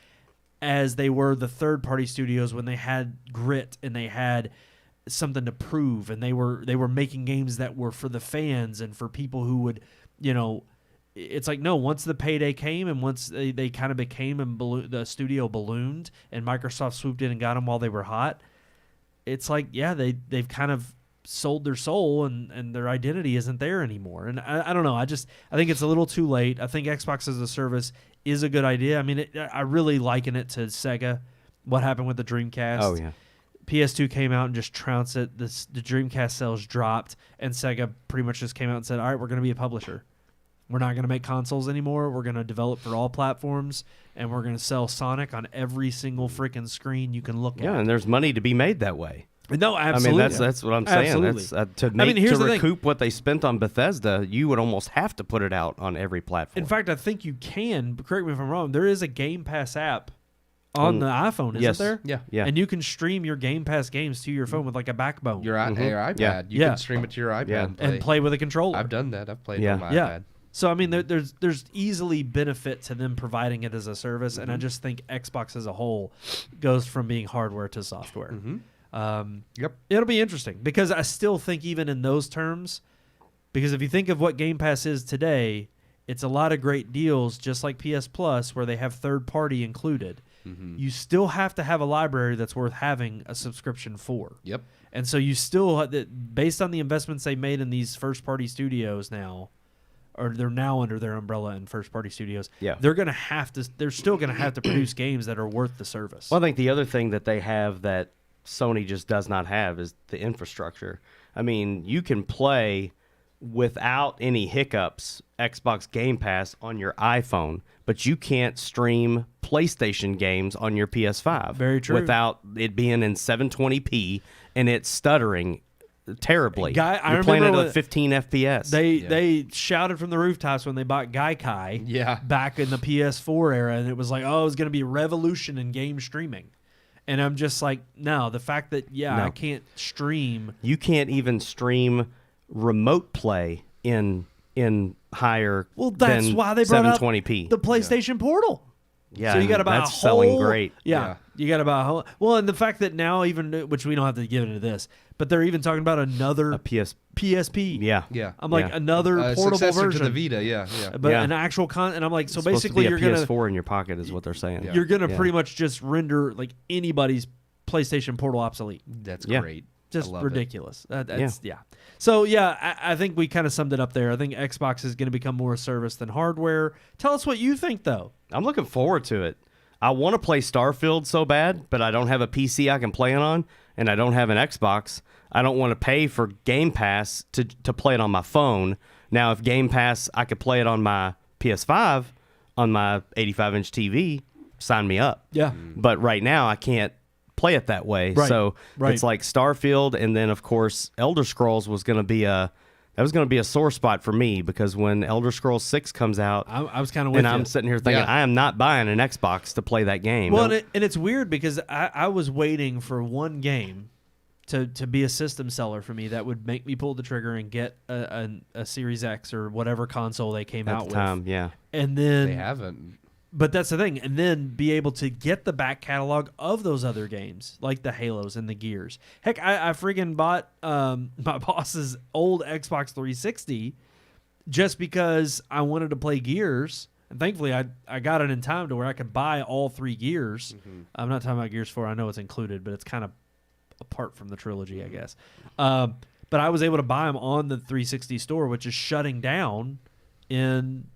as they were the third-party studios when they had grit and they had something to prove, and they were making games that were for the fans and for people who would, it's like, no, once the payday came and once they kind of became and the studio ballooned and Microsoft swooped in and got them while they were hot, it's like, they've kind of sold their soul and their identity isn't there anymore. And I don't know. I think it's a little too late. I think Xbox as a service is a good idea. I mean, I really liken it to Sega, what happened with the Dreamcast.
Oh, yeah.
PS2 came out and just trounced it. The Dreamcast sales dropped, and Sega pretty much just came out and said, all right, we're going to be a publisher. We're not going to make consoles anymore. We're going to develop for all platforms, and we're going to sell Sonic on every single freaking screen you can look at.
Yeah, and there's money to be made that way.
No, absolutely.
I mean, that's what I'm saying.
Absolutely.
That's, to recoup what they spent on Bethesda, you would almost have to put it out on every platform.
In fact, I think you can. Correct me if I'm wrong. There is a Game Pass app on the iPhone, isn't there?
Yeah.
And you can stream your Game Pass games to your phone with like a backbone.
Your iPad.
Yeah.
You can stream it to your iPad
and play with a controller.
I've done that. I've played on my iPad.
So, I mean, there's easily benefit to them providing it as a service, and I just think Xbox as a whole goes from being hardware to software. It'll be interesting because I still think even in those terms, because if you think of what Game Pass is today, it's a lot of great deals just like PS Plus where they have third party included. You still have to have a library that's worth having a subscription for.
Yep.
And so you still, based on the investments they made in these first party studios now, or they're now under their umbrella in first party studios, they're still going to have to produce games that are worth the service.
Well, I think the other thing that they have that Sony just does not have is the infrastructure. I mean, you can play without any hiccups Xbox Game Pass on your iPhone, but you can't stream PlayStation games on your PS5.
Very true.
Without it being in 720p and it's stuttering terribly.
I
You're playing
remember
at a 15 FPS.
They shouted from the rooftops when they bought Gaikai back in the PS4 era, and it was like, oh, it was going to be a revolution in game streaming. And I'm just like, no, the fact that, I can't stream.
You can't even stream remote play in higher
that's why they brought
720p.
out the PlayStation Portal.
Yeah,
so you got to buy
that's
a whole,
selling great.
Yeah, you got to buy a whole. Well, and the fact that now even, which we don't have to get into this, but they're even talking about another PSP.
Yeah.
I'm like another portable version
to the Vita.
But an actual and I'm like, so
It's
basically
supposed to be
you're
a PS4 in your pocket is what they're saying.
You're gonna pretty much just render like anybody's PlayStation Portal obsolete.
That's great.
Just ridiculous. That's So I think we kind of summed it up there. I think Xbox is going to become more a service than hardware. Tell us what you think, though.
I'm looking forward to it. I want to play Starfield so bad, but I don't have a PC I can play it on, and I don't have an Xbox. I don't want to pay for Game Pass to play it on my phone. Now, if Game Pass, I could play it on my PS5 on my 85-inch TV, sign me up.
Yeah.
But right now, I can't play it that way.
Right.
So it's like Starfield, and then, of course, Elder Scrolls was going to be a sore spot for me, because when Elder Scrolls 6 comes out,
I was kind of with you.
I'm sitting here thinking, I am not buying an Xbox to play that game.
Well, and it's weird because I was waiting for one game to be a system seller for me that would make me pull the trigger and get a Series X or whatever console they came out with. And then
they haven't.
But that's the thing. And then be able to get the back catalog of those other games, like the Halos and the Gears. Heck, I friggin' bought my boss's old Xbox 360 just because I wanted to play Gears. And thankfully, I got it in time to where I could buy all 3 Gears. Mm-hmm. I'm not talking about Gears 4. I know it's included, but it's kind of apart from the trilogy, I guess. But I was able to buy them on the 360 store, which is shutting down in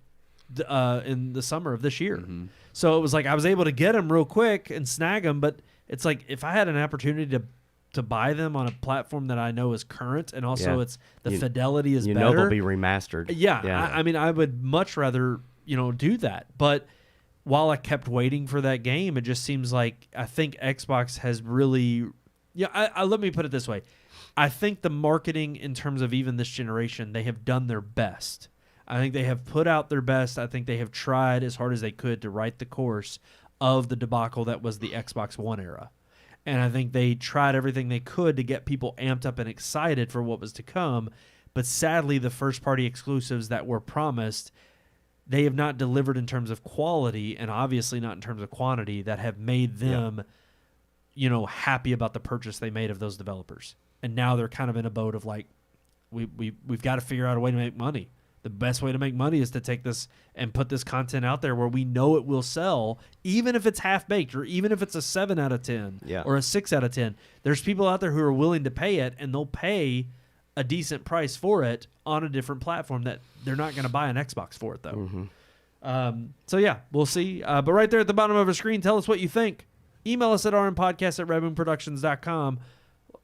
the summer of this year. Mm-hmm. So it was like I was able to get them real quick and snag them, but it's like if I had an opportunity to buy them on a platform that I know is current and also it's fidelity is better.
You know they'll be remastered.
I mean, I would much rather, do that. But while I kept waiting for that game, it just seems like I think Xbox has really let me put it this way. I think the marketing in terms of even this generation, they have done their best. I think they have put out their best. I think they have tried as hard as they could to right the course of the debacle that was the Xbox One era. And I think they tried everything they could to get people amped up and excited for what was to come. But sadly, the first-party exclusives that were promised, they have not delivered in terms of quality and obviously not in terms of quantity that have made them, happy about the purchase they made of those developers. And now they're kind of in a boat of like, we've got to figure out a way to make money. The best way to make money is to take this and put this content out there where we know it will sell, even if it's half-baked or even if it's a 7 out of 10 or a 6 out of 10. There's people out there who are willing to pay it, and they'll pay a decent price for it on a different platform that they're not going to buy an Xbox for it, though. Mm-hmm. So, we'll see. But right there at the bottom of the screen, tell us what you think. Email us at rmpodcast@redmoonproductions.com,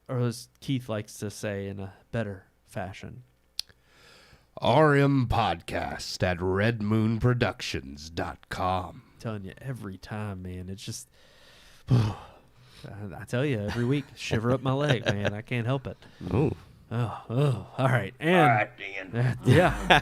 or as Keith likes to say in a better fashion,
RMPodcast at redmoonproductions.com.
I'm telling you, every time, man, it's just, I tell you, every week, shiver up my leg, man. I can't help it.
Ooh.
Oh, all right. And,
all right, Dan.
Yeah.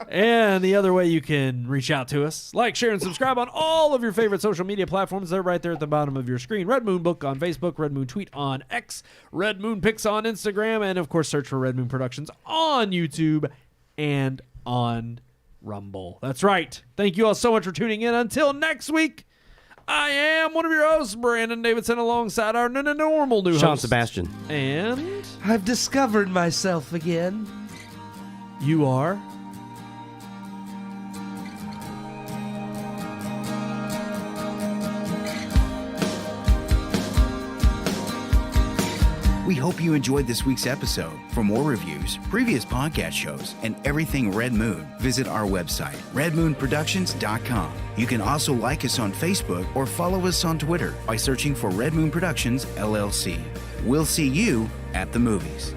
And the other way you can reach out to us, like, share, and subscribe on all of your favorite social media platforms. They're right there at the bottom of your screen. Red Moon Book on Facebook, Red Moon Tweet on X, Red Moon Pics on Instagram, and, of course, search for Red Moon Productions on YouTube and on Rumble. That's right. Thank you all so much for tuning in. Until next week, I am one of your hosts, Brandon Davidson, alongside our normal new
Sean
host,
Sebastian.
And
I've discovered myself again.
You are?
We hope you enjoyed this week's episode. For more reviews, previous podcast shows, and everything Red Moon, visit our website, redmoonproductions.com. You can also like us on Facebook or follow us on Twitter by searching for Red Moon Productions, LLC. We'll see you at the movies.